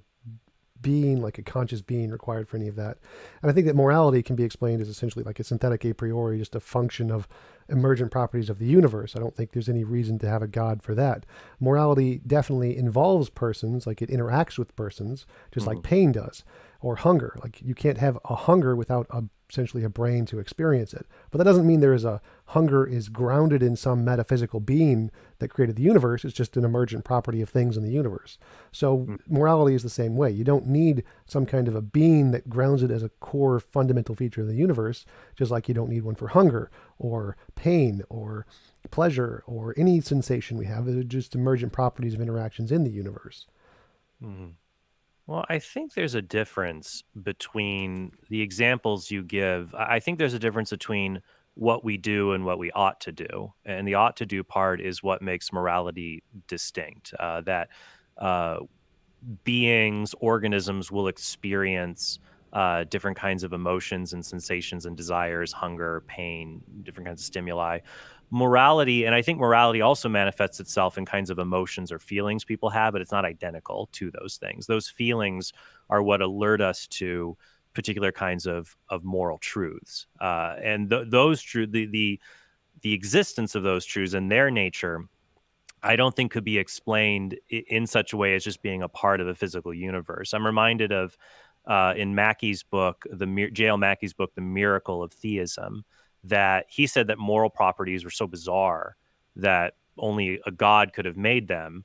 being, like a conscious being, required for any of that. And I think that morality can be explained as essentially like a synthetic a priori, just a function of emergent properties of the universe. I don't think there's any reason to have a God for that. Morality definitely involves persons, like it interacts with persons, just like mhm. pain does, or hunger. Like you can't have a hunger without essentially a brain to experience it. But that doesn't mean there is a hunger is grounded in some metaphysical being that created the universe. It's just an emergent property of things in the universe. So Mm, morality is the same way. You don't need some kind of a being that grounds it as a core fundamental feature of the universe, just like you don't need one for hunger or pain or pleasure or any sensation we have. They're just emergent properties of interactions in the universe. mhm. Well, I think there's a difference between the examples you give. I think there's a difference between what we do and what we ought to do. And the ought to do part is what makes morality distinct. That uh, beings, organisms will experience different kinds of emotions and sensations and desires, hunger, pain, different kinds of stimuli. Morality, and I think morality also manifests itself in kinds of emotions or feelings people have, but it's not identical to those things. Those feelings are what alert us to particular kinds of moral truths, and those the existence of those truths and their nature, I don't think could be explained in such a way as just being a part of a physical universe. I'm reminded of in Mackey's book, J.L. Mackey's book, The Miracle of Theism. that he said that moral properties were so bizarre that only a god could have made them.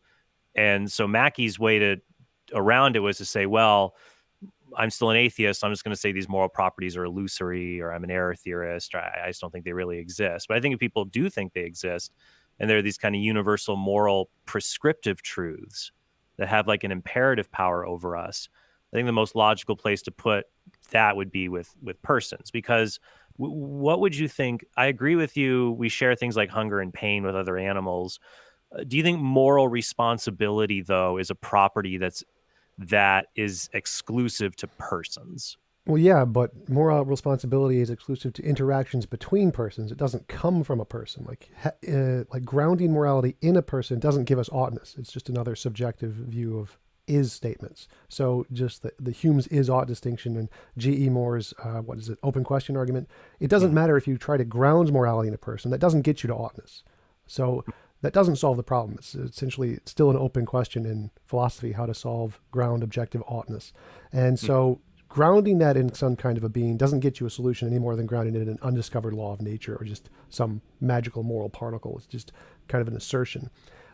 And so Mackey's way to around it was to say, well, I'm still an atheist. So I'm just going to say these moral properties are illusory, or I'm an error theorist, or I just don't think they really exist. But I think if people do think they exist, and they're these kind of universal moral prescriptive truths that have like an imperative power over us, I think the most logical place to put that would be with persons. Because what would you think? I agree with you. We share things like hunger and pain with other animals. Do you think moral responsibility, though, is a property that is exclusive to persons? Well, yeah, but moral responsibility is exclusive to interactions between persons. It doesn't come from a person. Like grounding morality in a person doesn't give us oughtness. It's just another subjective view of is statements. So just the Hume's is ought distinction and G.E. Moore's what is it, open question argument. It doesn't matter if you try to ground morality in a person. That doesn't get you to oughtness. So that doesn't solve the problem. It's essentially still an open question in philosophy how to solve ground objective oughtness. And so grounding that in some kind of a being doesn't get you a solution any more than grounding it in an undiscovered law of nature or just some magical moral particle. It's just kind of an assertion.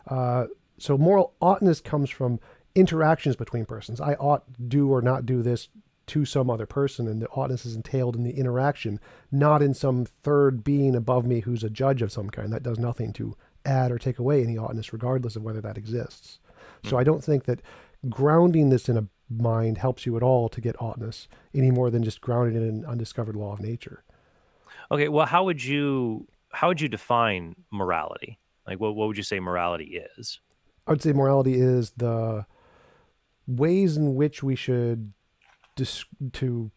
So moral oughtness comes from interactions between persons. I ought do or not do this to some other person, and the oughtness is entailed in the interaction, not in some third being above me who's a judge of some kind. That does nothing to add or take away any oughtness, regardless of whether that exists. So I don't think that grounding this in a mind helps you at all to get oughtness any more than just grounding it in an undiscovered law of nature. Okay, well, how would you define morality? Like, what would you say morality is? I would say morality is the ways in which we should to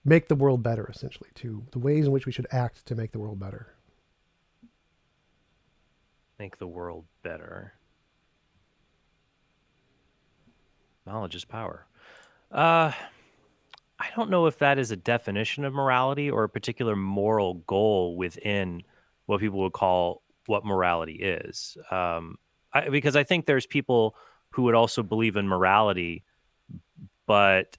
make the world better, essentially, to the ways in which we should act to make the world better. Make the world better. Knowledge is power. Uh, I don't know if that is a definition of morality or a particular moral goal within what people would call what morality is. Because I think there's people who would also believe in morality, but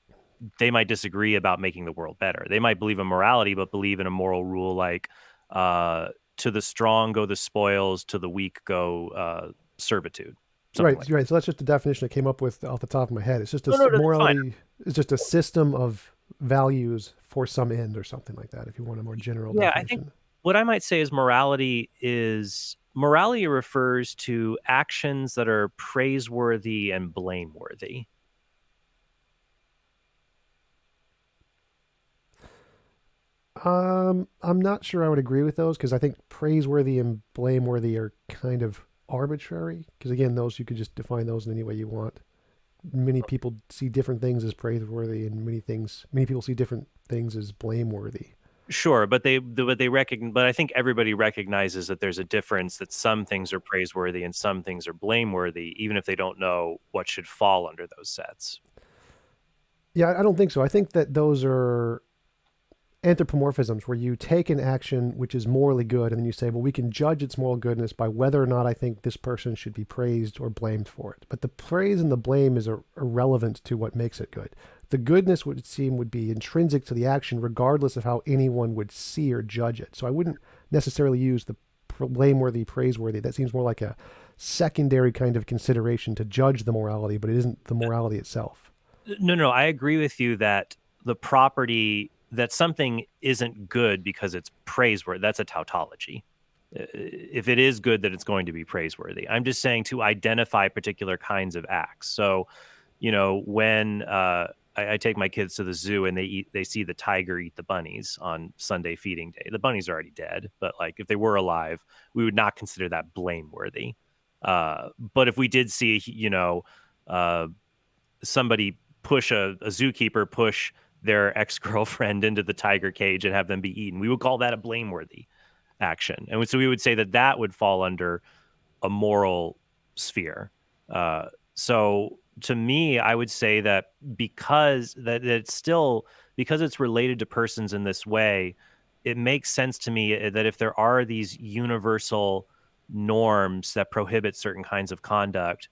they might disagree about making the world better. They might believe in morality, but believe in a moral rule like to the strong go the spoils, to the weak go servitude, something like Right, right. So that's just a definition I came up with off the top of my head. It's just that. No, no, that's fine. morality is just a system of values for some end or something like that. If you want a more general Yeah, I think definition. what I might say is morality refers to actions that are praiseworthy and blameworthy. I'm not sure I would agree with those because I think praiseworthy and blameworthy are kind of arbitrary. Because again, those you could just define those in any way you want. Many people see different things as praiseworthy, and many people see different things as blameworthy. Sure, but I think everybody recognizes that there's a difference, that some things are praiseworthy and some things are blameworthy, even if they don't know what should fall under those sets. Yeah, I don't think so. I think that those are anthropomorphisms where you take an action which is morally good and then you say, well, we can judge its moral goodness by whether or not I think this person should be praised or blamed for it. But the praise and the blame is irrelevant to what makes it good. The goodness would seem would be intrinsic to the action regardless of how anyone would see or judge it. So I wouldn't necessarily use the blameworthy, praiseworthy. That seems more like a secondary kind of consideration to judge the morality, but it isn't the morality itself. No, I agree with you that the property that something isn't good because it's praiseworthy, that's a tautology. If it is good, that it's going to be praiseworthy. I'm just saying to identify particular kinds of acts. So, when I take my kids to the zoo and they see the tiger eat the bunnies on Sunday feeding day. The bunnies are already dead, but like if they were alive, we would not consider that blameworthy. But if we did see, somebody a zookeeper push their ex-girlfriend into the tiger cage and have them be eaten, we would call that a blameworthy action. And so we would say that would fall under a moral sphere. So to me, I would say that because it's related to persons in this way, it makes sense to me that if there are these universal norms that prohibit certain kinds of conduct,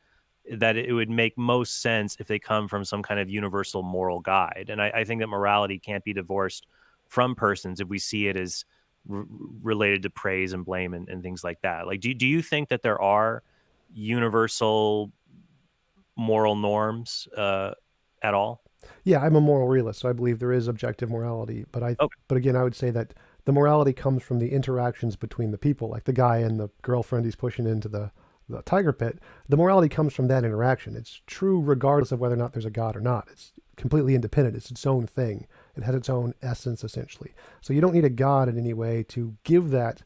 that it would make most sense if they come from some kind of universal moral guide. And I think that morality can't be divorced from persons if we see it as r- related to praise and blame and things like that. Like, do you think that there are universal moral norms at all? Yeah, I'm a moral realist, so I believe there is objective morality. Okay. But again, I would say that the morality comes from the interactions between the people, like the guy and the girlfriend he's pushing into the tiger pit. The morality comes from that interaction. It's true regardless of whether or not there's a God or not. It's completely independent. It's its own thing. It has its own essence, essentially. So you don't need a God in any way to give that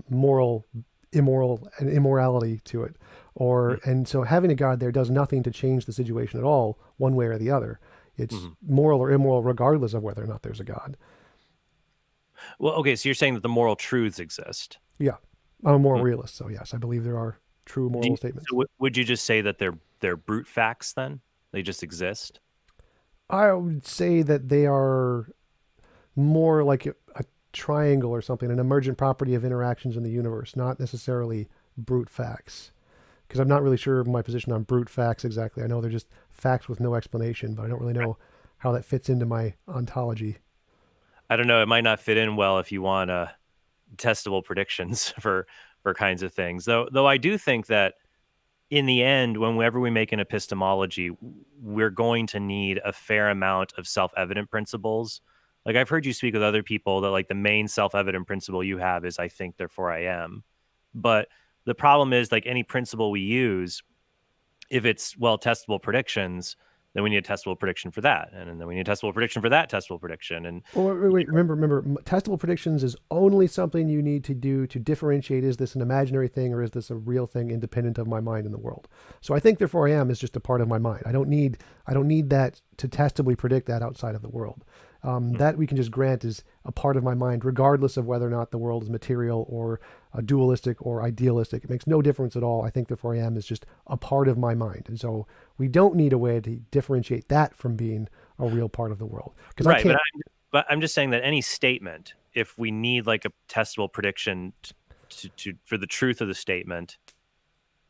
moral, immoral, and immorality to it. And so having a God there does nothing to change the situation at all, one way or the other. It's Mhm. moral or immoral regardless of whether or not there's a God. Well, okay, so you're saying that the moral truths exist. Yeah, I'm a moral Mm. realist, so yes, I believe there are true moral So statements. would you just say that they're brute facts then? They just exist? I would say that they are more like a triangle or something, an emergent property of interactions in the universe, not necessarily brute facts. Because I'm not really sure of my position on brute facts exactly. I know they're just facts with no explanation, but I don't really know how that fits into my ontology. I don't know. It might not fit in well if you want testable predictions for kinds of things. Though I do think that in the end, whenever we make an epistemology, we're going to need a fair amount of self-evident principles. Like I've heard you speak with other people that like the main self-evident principle you have is I think, therefore I am. But the problem is like any principle we use, if it's well testable predictions, then we need a testable prediction for that, and then we need a testable prediction for that testable prediction, and Well, wait. Remember, testable predictions is only something you need to do to differentiate: is this an imaginary thing or is this a real thing, independent of my mind in the world? So I think, therefore, I am is just a part of my mind. I don't need that to testably predict that outside of the world. That we can just grant is a part of my mind, regardless of whether or not the world is material or dualistic or idealistic. It makes no difference at all. I think, therefore, I am is just a part of my mind, and so we don't need a way to differentiate that from being a real part of the world because I right. can't. But I'm just saying that any statement, if we need like a testable prediction to for the truth of the statement,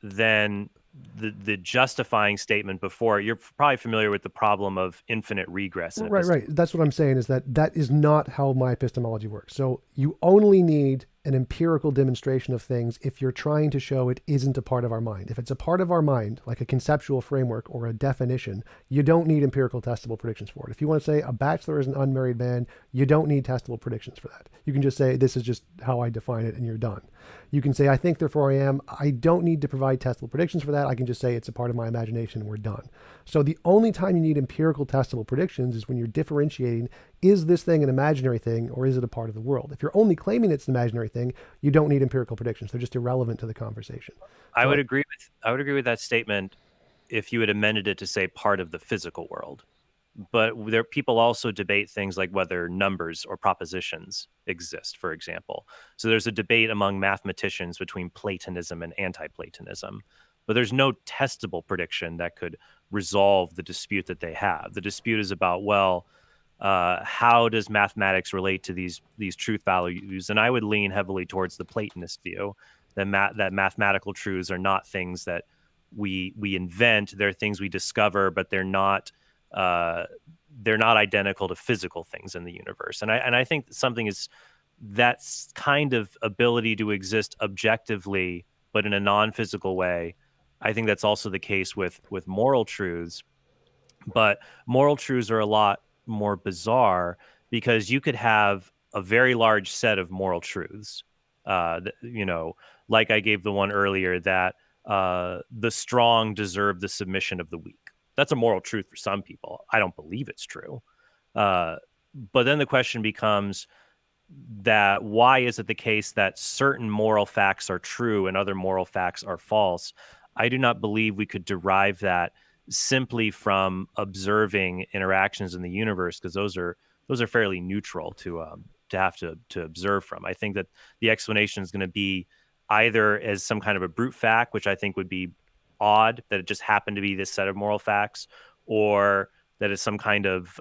then the justifying statement before, you're probably familiar with the problem of infinite regress in Right, right. epistemology. That's what I'm saying is that that is not how my epistemology works. So you only need an empirical demonstration of things if you're trying to show it isn't a part of our mind. If it's a part of our mind, like a conceptual framework or a definition, you don't need empirical testable predictions for it. If you want to say a bachelor is an unmarried man, you don't need testable predictions for that. You can just say, this is just how I define it, and you're done. You can say, I think, therefore I am. I don't need to provide testable predictions for that. I can just say it's a part of my imagination and we're done. So the only time you need empirical testable predictions is when you're differentiating, is this thing an imaginary thing or is it a part of the world? If you're only claiming it's an imaginary thing, you don't need empirical predictions. They're just irrelevant to the conversation. So I would agree with that statement if you had amended it to say part of the physical world. But there people also debate things like whether numbers or propositions exist, for example. So there's a debate among mathematicians between Platonism and anti-Platonism, but there's no testable prediction that could resolve the dispute that they have. The dispute is about, well, how does mathematics relate to these truth values? And I would lean heavily towards the Platonist view that that mathematical truths are not things that we invent; they're things we discover, but uh, they're not identical to physical things in the universe. And I think something is that's kind of ability to exist objectively, but in a non-physical way. I think that's also the case with moral truths, but moral truths are a lot more bizarre because you could have a very large set of moral truths. Like I gave the one earlier that the strong deserve the submission of the weak. That's a moral truth for some people. I don't believe it's true. Uh, but then the question becomes that why is it the case that certain moral facts are true and other moral facts are false? I do not believe we could derive that simply from observing interactions in the universe because those are fairly neutral to have to observe from. I think that the explanation is going to be either as some kind of a brute fact, which I think would be odd that it just happened to be this set of moral facts, or that is some kind of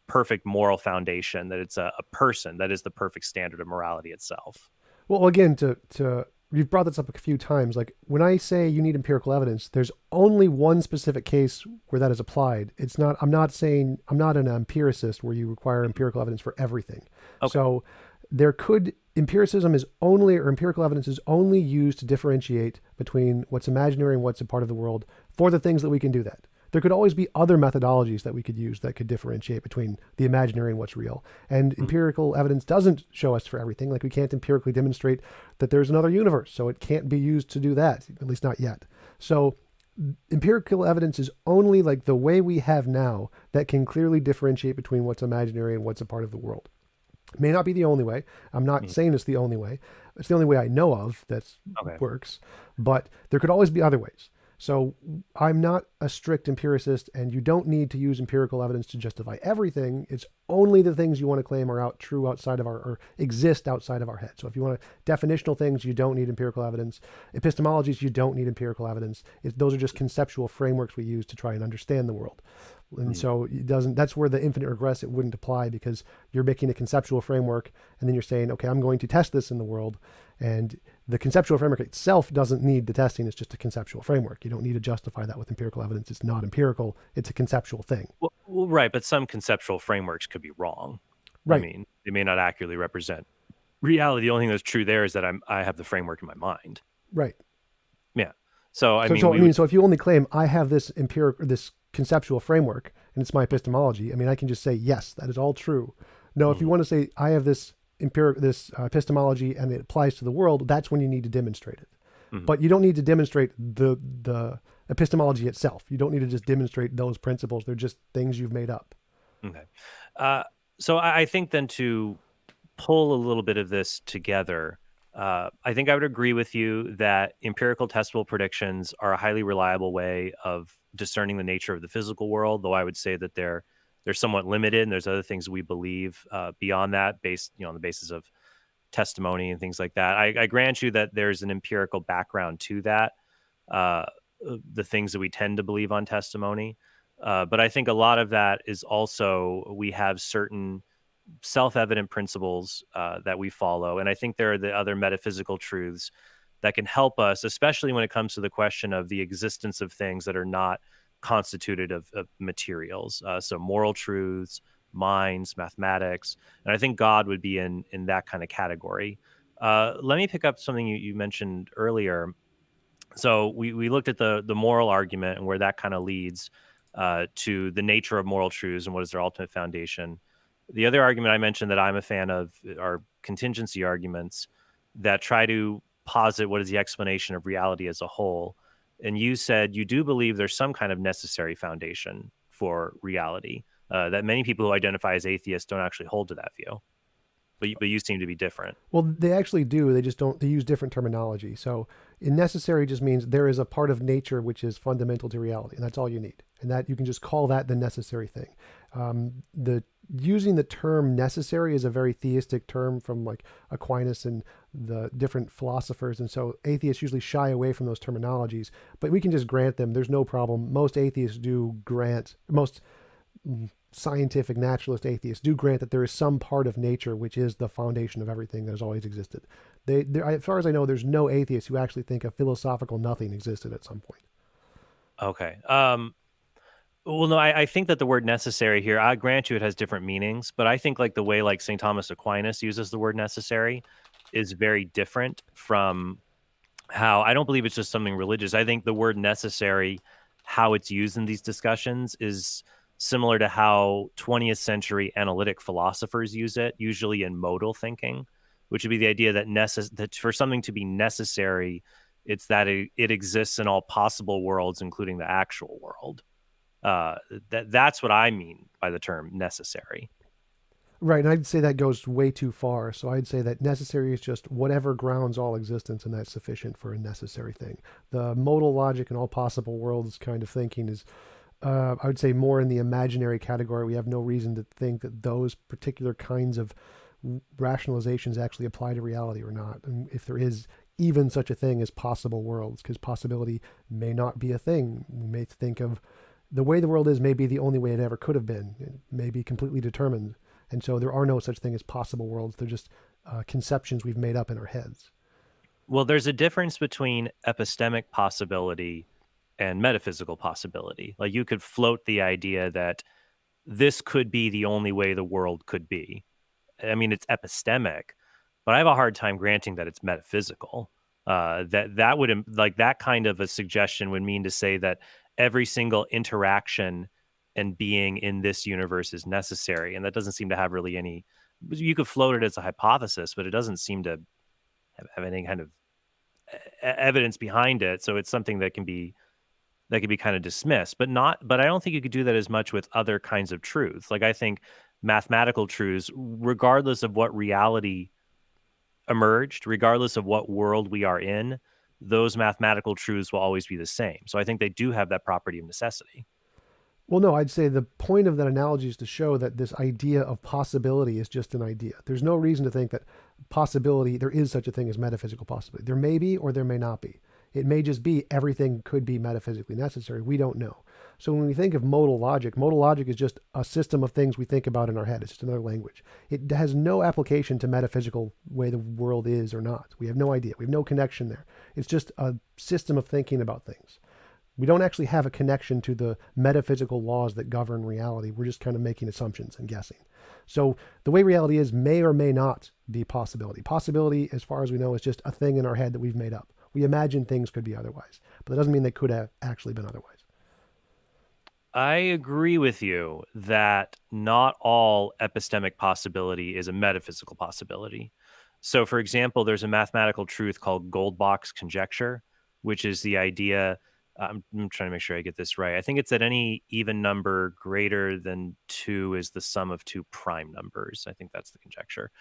perfect moral foundation, that it's a person that is the perfect standard of morality itself. well, again, to you've brought this up a few times. Like when I say you need empirical evidence, there's only one specific case where that is applied. It's not. I'm not saying I'm not an empiricist where you require empirical evidence for everything. Okay. So there could empiricism is only, or empirical evidence is only used to differentiate between what's imaginary and what's a part of the world for the things that we can do that. There could always be other methodologies that we could use that could differentiate between the imaginary and what's real. And empirical evidence doesn't show us for everything. Like we can't empirically demonstrate that there's another universe, so it can't be used to do that, at least not yet. So empirical evidence is only like the way we have now that can clearly differentiate between what's imaginary and what's a part of the world. It may not be the only way. I'm not saying it's the only way. It's the only way I know of that works, but there could always be other ways. So I'm not a strict empiricist, and you don't need to use empirical evidence to justify everything. It's only the things you want to claim are true outside of or exist outside of our head. So if you want definitional things, you don't need empirical evidence. Epistemologies, you don't need empirical evidence. Those are just conceptual frameworks we use to try and understand the world. And so it doesn't, that's where the infinite regress, it wouldn't apply, because you're making a conceptual framework and then you're saying, okay, I'm going to test this in the world. And the conceptual framework itself doesn't need the testing. It's just a conceptual framework. You don't need to justify that with empirical evidence. It's not empirical. It's a conceptual thing. Well, right. But some conceptual frameworks could be wrong. Right. I mean, they may not accurately represent reality. The only thing that's true there is that I have the framework in my mind. Right. Yeah. So so if you only claim I have this this conceptual framework and it's my epistemology, I mean, I can just say, yes, that is all true. No, if you want to say I have this epistemology and it applies to the world, that's when you need to demonstrate it. But you don't need to demonstrate the epistemology itself. You don't need to just demonstrate those principles. They're just things you've made up. Okay. So I think then to pull a little bit of this together, I think I would agree with you that empirical testable predictions are a highly reliable way of discerning the nature of the physical world, though I would say that they're somewhat limited, and there's other things we believe beyond that, based on the basis of testimony and things like that. I grant you that there's an empirical background to that, the things that we tend to believe on testimony. But I think a lot of that is also, we have certain self-evident principles that we follow. And I think there are the other metaphysical truths that can help us, especially when it comes to the question of the existence of things that are not constituted of materials. So moral truths, minds, mathematics. And I think God would be in that kind of category. Let me pick up something you mentioned earlier. So we looked at the moral argument and where that kind of leads to the nature of moral truths and what is their ultimate foundation. The other argument I mentioned that I'm a fan of are contingency arguments that try to posit what is the explanation of reality as a whole. And you said you do believe there's some kind of necessary foundation for reality, that many people who identify as atheists don't actually hold to that view. But you seem to be different. Well, they actually do. They just don't. They use different terminology. So, necessary just means there is a part of nature which is fundamental to reality, and that's all you need. And that you can just call that the necessary thing. The using the term necessary is a very theistic term from like Aquinas and the different philosophers, and so atheists usually shy away from those terminologies. But we can just grant them. There's no problem. Most atheists do grant most. Scientific naturalist atheists do grant that there is some part of nature which is the foundation of everything that has always existed. As far as I know, there's no atheists who actually think a philosophical nothing existed at some point. Okay. Well, no, I think that the word necessary here, I grant you it has different meanings, but I think like the way like St. Thomas Aquinas uses the word necessary is very different from how, I don't believe it's just something religious. I think the word necessary, how it's used in these discussions, is similar to how 20th century analytic philosophers use it, usually in modal thinking, which would be the idea that that for something to be necessary, it's that it exists in all possible worlds, including the actual world. That's what I mean by the term necessary. Right, and I'd say that goes way too far. So I'd say that necessary is just whatever grounds all existence, and that's sufficient for a necessary thing. The modal logic and all possible worlds kind of thinking is, I would say, more in the imaginary category. We have no reason to think that those particular kinds of rationalizations actually apply to reality or not. And if there is even such a thing as possible worlds, because possibility may not be a thing. We may think of the way the world is may be the only way it ever could have been. It may be completely determined. And so there are no such thing as possible worlds. They're just conceptions we've made up in our heads. Well, there's a difference between epistemic possibility and metaphysical possibility. Like you could float the idea that this could be the only way the world could be. I mean, it's epistemic, but I have a hard time granting that it's metaphysical. That would like that kind of a suggestion would mean to say that every single interaction and being in this universe is necessary, and that doesn't seem to have really any. You could float it as a hypothesis, but it doesn't seem to have any kind of evidence behind it. So it's something that can be kind of dismissed, but not. But I don't think you could do that as much with other kinds of truths. Like I think mathematical truths, regardless of what reality emerged, regardless of what world we are in, those mathematical truths will always be the same. So I think they do have that property of necessity. Well, no, I'd say the point of that analogy is to show that this idea of possibility is just an idea. There's no reason to think that possibility, there is such a thing as metaphysical possibility. There may be or there may not be. It may just be everything could be metaphysically necessary. We don't know. So when we think of modal logic is just a system of things we think about in our head. It's just another language. It has no application to metaphysical way the world is or not. We have no idea. We have no connection there. It's just a system of thinking about things. We don't actually have a connection to the metaphysical laws that govern reality. We're just kind of making assumptions and guessing. So the way reality is may or may not be possibility. Possibility, as far as we know, is just a thing in our head that we've made up. We imagine things could be otherwise, but that doesn't mean they could have actually been otherwise. I agree with you that not all epistemic possibility is a metaphysical possibility. So, for example, there's a mathematical truth called Goldbach's conjecture, which is the idea. I'm trying to make sure I get this right. I think it's that any even number greater than two is the sum of two prime numbers. I think that's the conjecture.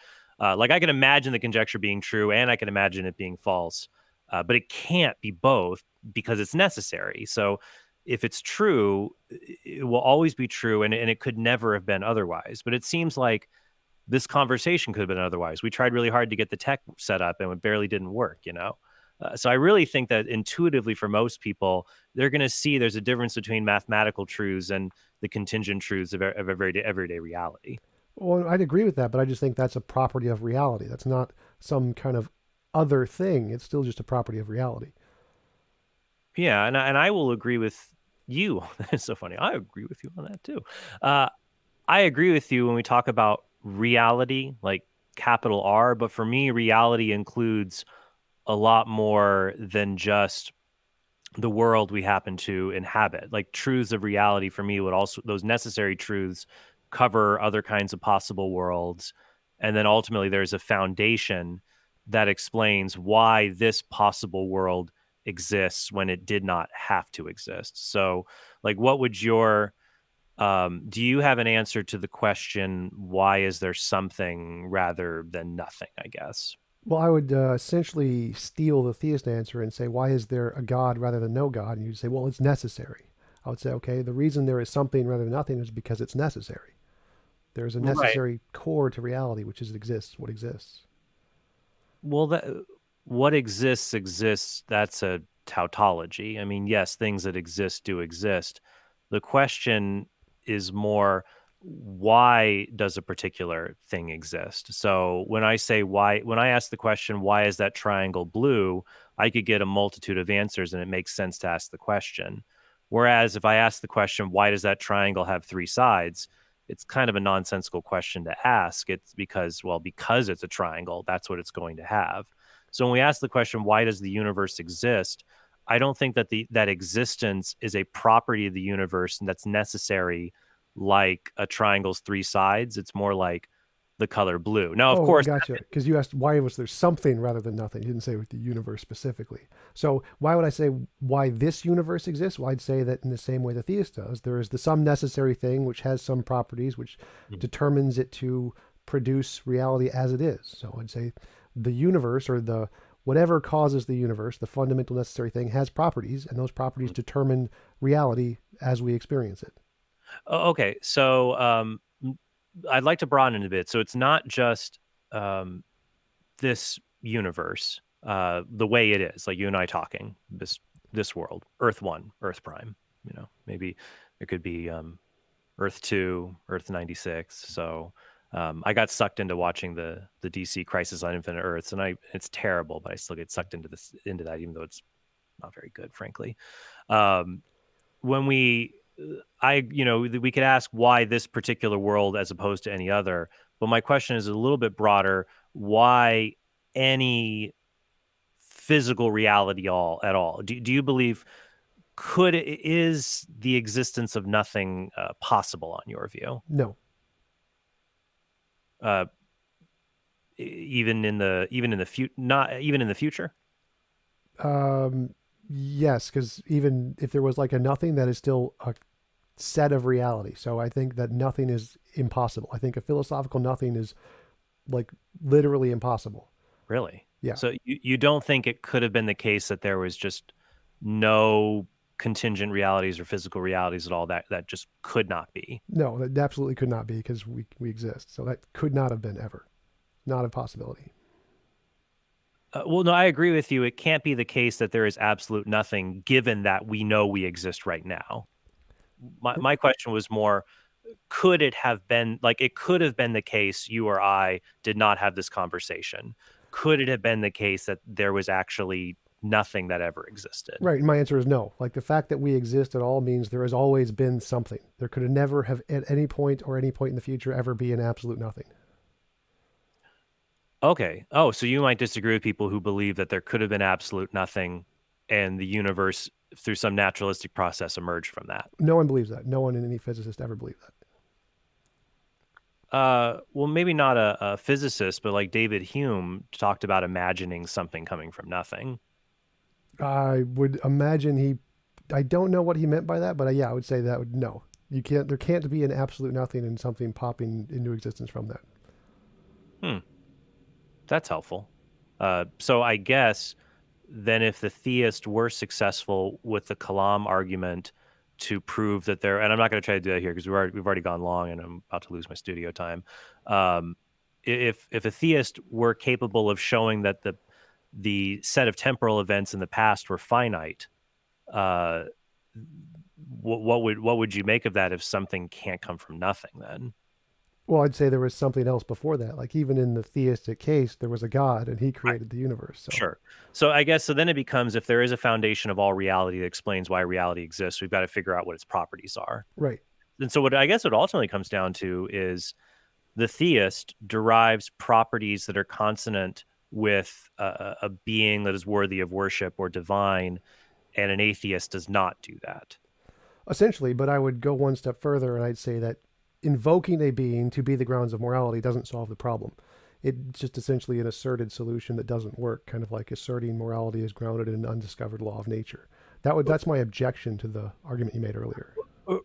Like I can imagine the conjecture being true and I can imagine it being false, but it can't be both because it's necessary. So if it's true, it will always be true and it could never have been otherwise. But it seems like this conversation could have been otherwise. We tried really hard to get the tech set up and it barely didn't work, you know? So I really think that intuitively for most people, they're going to see there's a difference between mathematical truths and the contingent truths of everyday reality. Well, I'd agree with that, but I just think that's a property of reality. That's not some kind of other thing. It's still just a property of reality. Yeah, and I will agree with you. It's so funny. I agree with you on that too. Uh, I agree with you when we talk about reality, like capital R, but for me, reality includes a lot more than just the world we happen to inhabit. Like truths of reality for me would also, those necessary truths cover other kinds of possible worlds. And then ultimately, there's a foundation that explains why this possible world exists when it did not have to exist. So, like, what would your do you have an answer to the question, why is there something rather than nothing, I guess? Well, I would essentially steal the theist answer and say, why is there a God rather than no God? And you'd say, well, it's necessary. I would say, okay, the reason there is something rather than nothing is because it's necessary. There's a Right. necessary core to reality, which is it exists, what exists. Well, that what exists exists. That's a tautology. I mean, yes, things that exist do exist. The question is more, why does a particular thing exist? So when I say why, when I ask the question, why is that triangle blue? I could get a multitude of answers and it makes sense to ask the question. Whereas if I ask the question, why does that triangle have three sides? It's kind of a nonsensical question to ask. It's because, well, because it's a triangle, that's what it's going to have. So when we ask the question, why does the universe exist? I don't think that that existence is a property of the universe and that's necessary like a triangle's three sides. It's more like the color blue. Now, of Oh, I course, gotcha. Because you asked why was there something rather than nothing. You didn't say with the universe specifically. So why would I say why this universe exists? Well, I'd say that in the same way the theist does. There is the some necessary thing which has some properties which determines it to produce reality as it is. So I'd say the universe or the whatever causes the universe, the fundamental necessary thing has properties, and those properties determine reality as we experience it. Okay, so I'd like to broaden it a bit. So it's not just um, this universe, the way it is, like you and I talking, this world, Earth One, Earth Prime. You know, maybe there could be Earth Two, Earth 96. So I got sucked into watching the DC Crisis on Infinite Earths, and it's terrible, but I still get sucked into that, even though it's not very good, frankly. Um, when we I you know we could ask why this particular world as opposed to any other, But my question is a little bit broader. Why any physical reality at all? Do you believe is the existence of nothing possible on your view? No. Uh, even in the not even in the future? Um, yes, because even if there was like a nothing, that is still a set of reality. So I think that nothing is impossible. I think a philosophical nothing is like literally impossible. Really? Yeah. So you don't think it could have been the case that there was just no contingent realities or physical realities at all, that just could not be? No, that absolutely could not be because we exist. So that could not have been ever. Not a possibility. Well, no, I agree with you. It can't be the case that there is absolute nothing, given that we know we exist right now. My question was more, could it have been like it could have been the case you or I did not have this conversation? Could it have been the case that there was actually nothing that ever existed? Right. And my answer is no. Like the fact that we exist at all means there has always been something. There could have never have at any point or any point in the future ever be an absolute nothing. Okay. Oh, so you might disagree with people who believe that there could have been absolute nothing and the universe, through some naturalistic process, emerged from that. No one believes that. No one in any physicist ever believed that. Well, maybe not a physicist, but like David Hume talked about imagining something coming from nothing. I would imagine I don't know what he meant by that, but yeah, I would say that would, no. There can't be an absolute nothing and something popping into existence from that. Hmm, that's helpful. So I guess then if the theists were successful with the Kalam argument to prove that and I'm not going to try to do that here because we've already gone long and I'm about to lose my studio time. Um, if a theist were capable of showing that the set of temporal events in the past were finite, uh, what would you make of that if something can't come from nothing then? Well, I'd say there was something else before that. Like even in the theistic case, there was a God and he created the universe. So, Sure. So I guess so then it becomes, if there is a foundation of all reality that explains why reality exists, we've got to figure out what its properties are. right. And so what I guess what ultimately comes down to is the theist derives properties that are consonant with a being that is worthy of worship or divine, and an atheist does not do that. Essentially, but I would go one step further and I'd say that invoking a being to be the grounds of morality doesn't solve the problem. It's just essentially an asserted solution that doesn't work, kind of like asserting morality is grounded in an undiscovered law of nature. That's my objection to the argument you made earlier.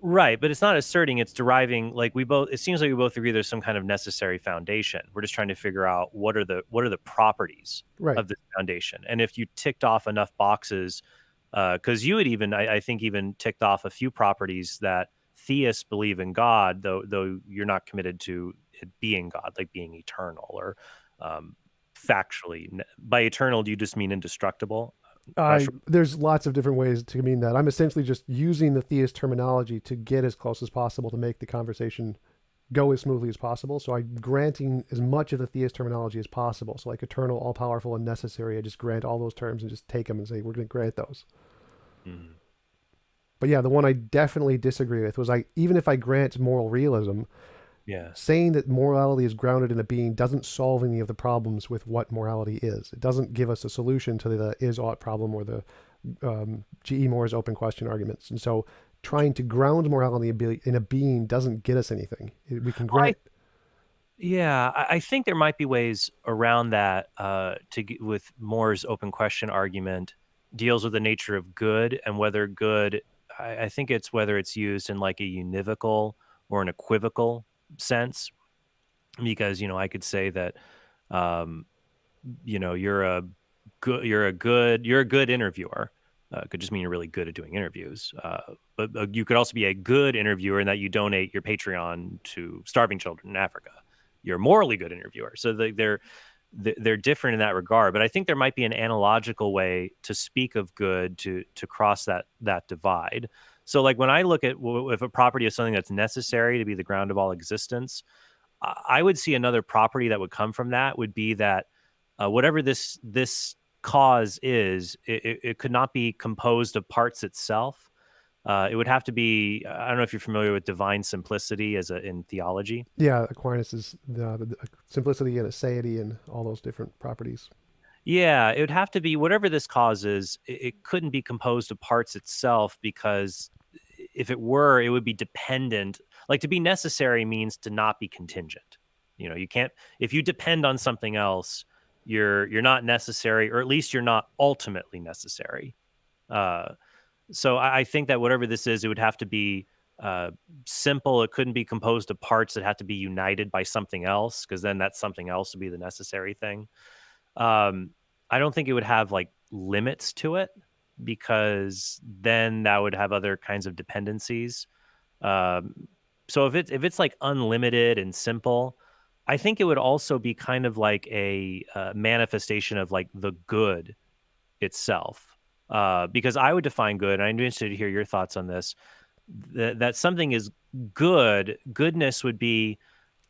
Right, but it's not asserting, it's deriving. Like it seems like we both agree there's some kind of necessary foundation. We're just trying to figure out what are the properties Right. of this foundation. And if you ticked off enough boxes, because you had even, I think, even ticked off a few properties that theists believe in God, though you're not committed to it being God, like being eternal or factually. By eternal, do you just mean indestructible? Not sure. There's lots of different ways to mean that. I'm essentially just using the theist terminology to get as close as possible to make the conversation go as smoothly as possible. So I'm granting as much of the theist terminology as possible. So like eternal, all powerful, and necessary, I just grant all those terms and just take them and say we're going to grant those. Mhm. But yeah, the one I definitely disagree with was even if I grant moral realism, Yeah. saying that morality is grounded in a being doesn't solve any of the problems with what morality is. It doesn't give us a solution to the is ought problem or the G.E. Moore's open question arguments. And so trying to ground morality in a being doesn't get us anything. We can grant. Yeah, I think there might be ways around that. With Moore's open question argument, deals with the nature of good and whether good. I think it's whether it's used in like a univocal or an equivocal sense, because I could say that um, you're a good interviewer. Could just mean you're really good at doing interviews. But you could also be a good interviewer in that you donate your Patreon to starving children in Africa. You're a morally good interviewer. So they're different in that regard. But I think there might be an analogical way to speak of good to cross that divide. So like when I look at if a property is something that's necessary to be the ground of all existence, I would see another property that would come from that would be that whatever this cause is, it could not be composed of parts itself. It would have to be. I don't know if you're familiar with divine simplicity as in theology. Yeah, Aquinas is the simplicity and aseity and all those different properties. Yeah, it would have to be whatever this causes. It couldn't be composed of parts itself because if it were, it would be dependent. Like to be necessary means to not be contingent. You can't if you depend on something else, you're not necessary, or at least you're not ultimately necessary. Uh, so I think that whatever this is, it would have to be uh, simple. It couldn't be composed of parts that have to be united by something else, because then that's something else would be the necessary thing. Um, I don't think it would have like limits to it because then that would have other kinds of dependencies. Um, so if it's like unlimited and simple, I think it would also be kind of like a manifestation of like the good itself. Because I would define good, and I'm interested to hear your thoughts on this. That something is good. Goodness would be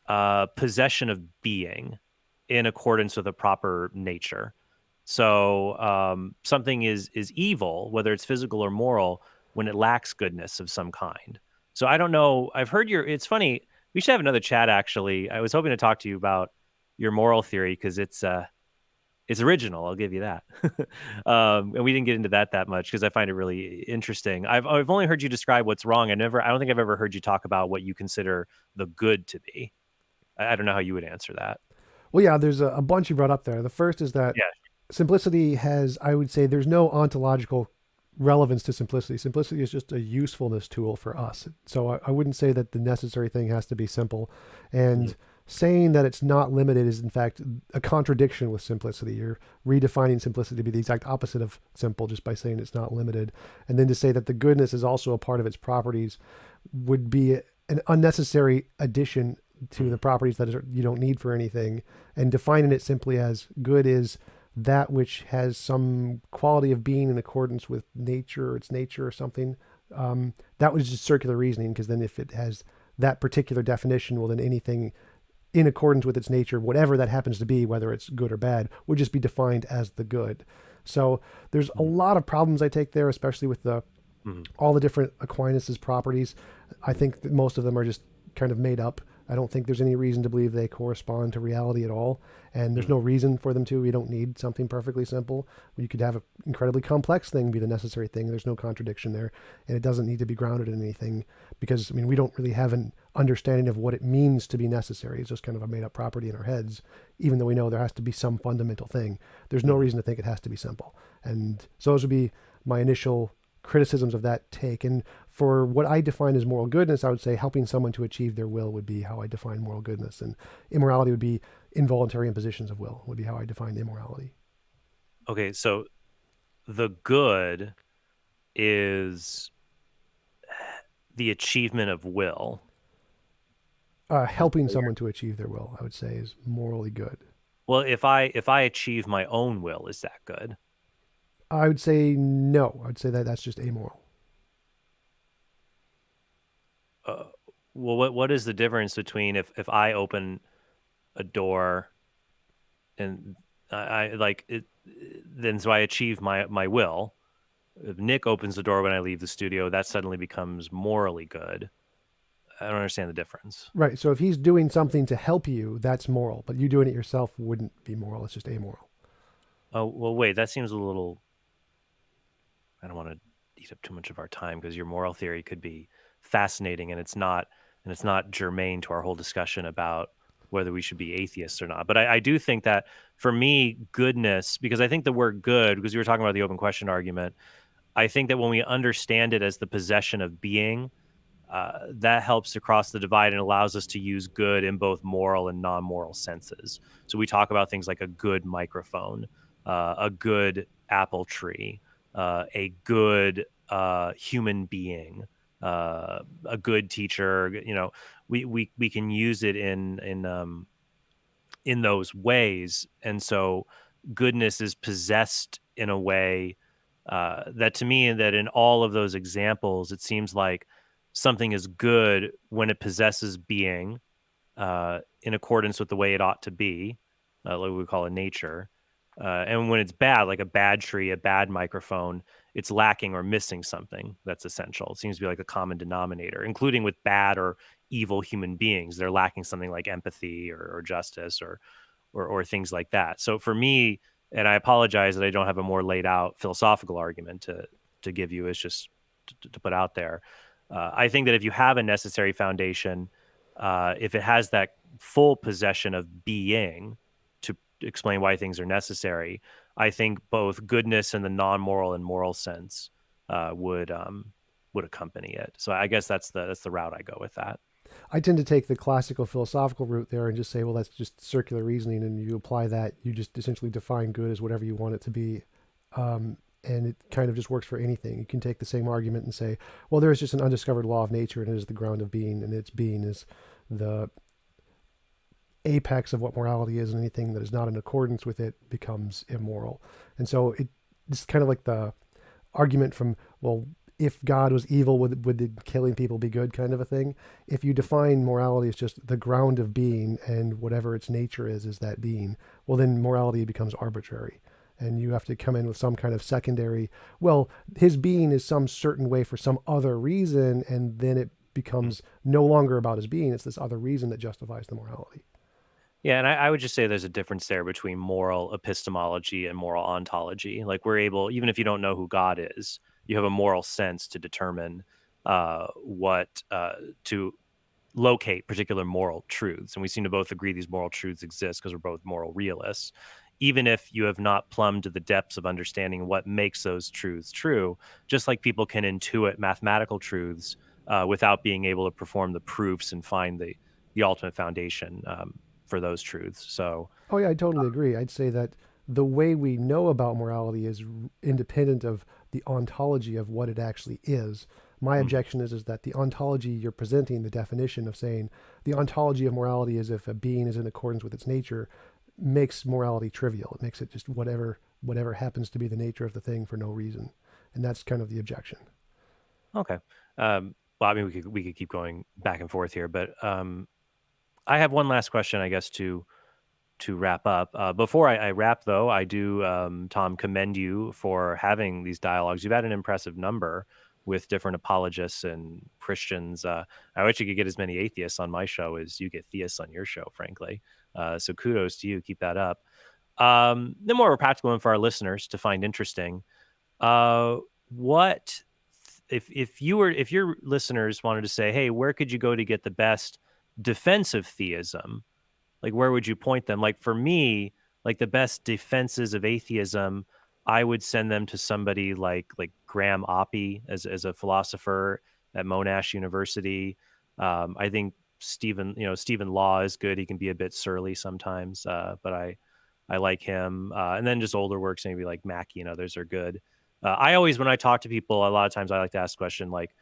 possession of being in accordance with a proper nature. So something is evil, whether it's physical or moral, when it lacks goodness of some kind. So I don't know. I've heard your. It's funny. We should have another chat. Actually, I was hoping to talk to you about your moral theory because it's original. I'll give you that. And we didn't get into that much because I find it really interesting. I've only heard you describe what's wrong. I don't think I've ever heard you talk about what you consider the good to be. I don't know how you would answer that. Well, yeah, there's a bunch you brought up there. The first is that Yeah. simplicity has, I would say, there's no ontological relevance to simplicity. Simplicity is just a usefulness tool for us. So I wouldn't say that the necessary thing has to be simple. Mhm. And saying that it's not limited is, in fact, a contradiction with simplicity. You're redefining simplicity to be the exact opposite of simple just by saying it's not limited. And then to say that the goodness is also a part of its properties would be an unnecessary addition to the properties that you don't need for anything. And defining it simply as good is that which has some quality of being in accordance with nature or its nature or something. That was just circular reasoning, because then if it has that particular definition, well, then anything in accordance with its nature, whatever that happens to be, whether it's good or bad, would just be defined as the good. So there's a Mhm. lot of problems I take there, especially with Mhm. all the different Aquinas's properties. I think that most of them are just kind of made up. I don't think there's any reason to believe they correspond to reality at all. And there's Mhm. no reason for them to. You don't need something perfectly simple. You could have an incredibly complex thing be the necessary thing. There's no contradiction there. And it doesn't need to be grounded in anything because, I mean, we don't really have an understanding of what it means to be necessary. It's just kind of a made up property in our heads, even though we know there has to be some fundamental thing. There's no Mhm. reason to think it has to be simple. And so those would be my initial criticisms of that take. And for what I define as moral goodness, I would say helping someone to achieve their will would be how I define moral goodness. And immorality would be involuntary impositions of will, would be how I define immorality. Okay, so the good is the achievement of will. Is Helping that your- someone to achieve their will, I would say, is morally good. Well, if I achieve my own will, is that good? I would say no. I would say that that's just amoral. Uh, well, what is the difference between if I open a door and I like it, then so I achieve my will. If Nick opens the door when I leave the studio, that suddenly becomes morally good. I don't understand the difference. Right. So if he's doing something to help you, that's moral. But you doing it yourself wouldn't be moral. It's just amoral. Oh, well, wait, that seems a little. I don't want to eat up too much of our time because your moral theory could be fascinating, and it's not germane to our whole discussion about whether we should be atheists or not. But I do think that for me, goodness, because I think the word good, because you were talking about the open question argument, I think that when we understand it as the possession of being, that helps to cross the divide and allows us to use good in both moral and non-moral senses. So we talk about things like a good microphone, a good apple tree, a good human being, a good teacher. We can use it in those ways, and so goodness is possessed in a way that to me, that in all of those examples, it seems like something is good when it possesses being in accordance with the way it ought to be, like we call it nature. And when it's bad, like a bad tree, a bad microphone, it's lacking or missing something that's essential. It seems to be like a common denominator, including with bad or evil human beings. They're lacking something like empathy or justice or things like that. So for me, and I apologize that I don't have a more laid out philosophical argument to give you. It's just to put out there. I think that if you have a necessary foundation, if it has that full possession of being to explain why things are necessary, I think both goodness and the non-moral and moral sense would accompany it. So I guess that's the route I go with that. I tend to take the classical philosophical route there and just say, well, that's just circular reasoning, and you apply that. You just essentially define good as whatever you want it to be, and it kind of just works for anything. You can take the same argument and say, well, there is just an undiscovered law of nature, and it is the ground of being, and its being is the apex of what morality is, and anything that is not in accordance with it becomes immoral. And so it's kind of like the argument from, well, if God was evil, would killing people be good, kind of a thing. If you define morality as just the ground of being, and whatever its nature is that being, well, then morality becomes arbitrary. And you have to come in with some kind of secondary, well, his being is some certain way for some other reason, and then it becomes no longer about his being. It's this other reason that justifies the morality. Yeah, and I would just say there's a difference there between moral epistemology and moral ontology. Like we're able, even if you don't know who God is, you have a moral sense to determine what to locate particular moral truths. And we seem to both agree these moral truths exist because we're both moral realists. Even if you have not plumbed to the depths of understanding what makes those truths true, just like people can intuit mathematical truths without being able to perform the proofs and find the ultimate foundation for those truths. So, Oh yeah, I totally agree. I'd say that the way we know about morality is independent of the ontology of what it actually is. My mm, objection is that the ontology you're presenting, the definition of saying the ontology of morality is if a being is in accordance with its nature, makes morality trivial. It makes it just whatever happens to be the nature of the thing for no reason, and that's kind of the objection. okay. Well, I mean, we could keep going back and forth here, but I have one last question, I guess, to wrap up. Before I wrap, though, I do, Tom, commend you for having these dialogues. You've had an impressive number with different apologists and Christians. I wish you could get as many atheists on my show as you get theists on your show, frankly. So kudos to you. Keep that up. Then more of a practical one for our listeners to find interesting. What if your listeners wanted to say, hey, where could you go to get the best defense of theism? Like where would you point them? Like for me, like the best defenses of atheism, I would send them to somebody like Graham Oppy as a philosopher at Monash University. I think Stephen Law is good. He can be a bit surly sometimes, but I like him. And then just older works, maybe like Mackey and others are good. I always, when I talk to people, a lot of times I like to ask a question like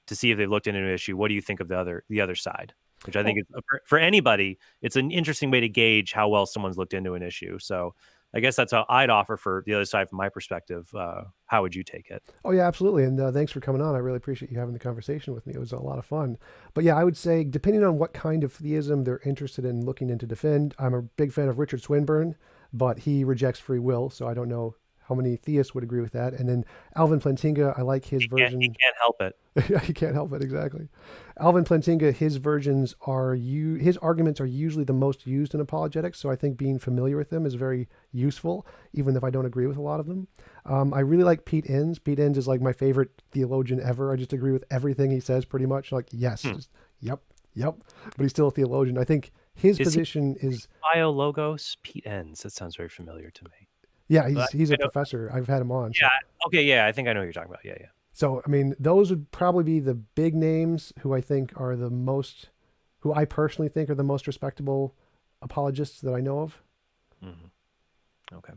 to see if they've looked into an issue. What do you think of the other side? Which I think Well, is for anybody, it's an interesting way to gauge how well someone's looked into an issue. So I guess that's how I'd offer for the other side from my perspective. How would you take it? oh yeah, absolutely. And thanks for coming on. I really appreciate you having the conversation with me. It was a lot of fun. But yeah, I would say depending on what kind of theism they're interested in looking into defend, I'm a big fan of Richard Swinburne, but he rejects free will, so I don't know how many theists would agree with that. And then Alvin Plantinga, I like his He version. can't help it. You can't help it, exactly. Alvin Plantinga, his arguments are usually the most used in apologetics, so I think being familiar with them is very useful, even if I don't agree with a lot of them. I really like Pete Enns. Pete Enns is like my favorite theologian ever. I just agree with everything he says pretty much. Like, yes, Hmm. just, yep, yep. But he's still a theologian. I think his Is he position is, Bio Logos? Pete Enns. That sounds very familiar to me. yeah, But he's I a know, professor. I've had him on. yeah. So, Okay. Yeah. I think I know what you're talking about. Yeah. Yeah. so I mean, those would probably be the big names who I think are the most, who I personally think are the most respectable apologists that I know of. Okay.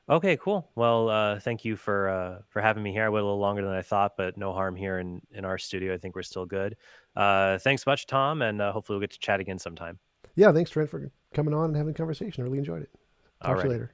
Okay. Cool. Well, thank you for having me here. I went a little longer than I thought, but no harm here in our studio. I think we're still good. Thanks much, Tom, and hopefully we'll get to chat again sometime. Yeah, thanks, Trent, for coming on and having a conversation. I really enjoyed it. Talk to you Alrighty. later.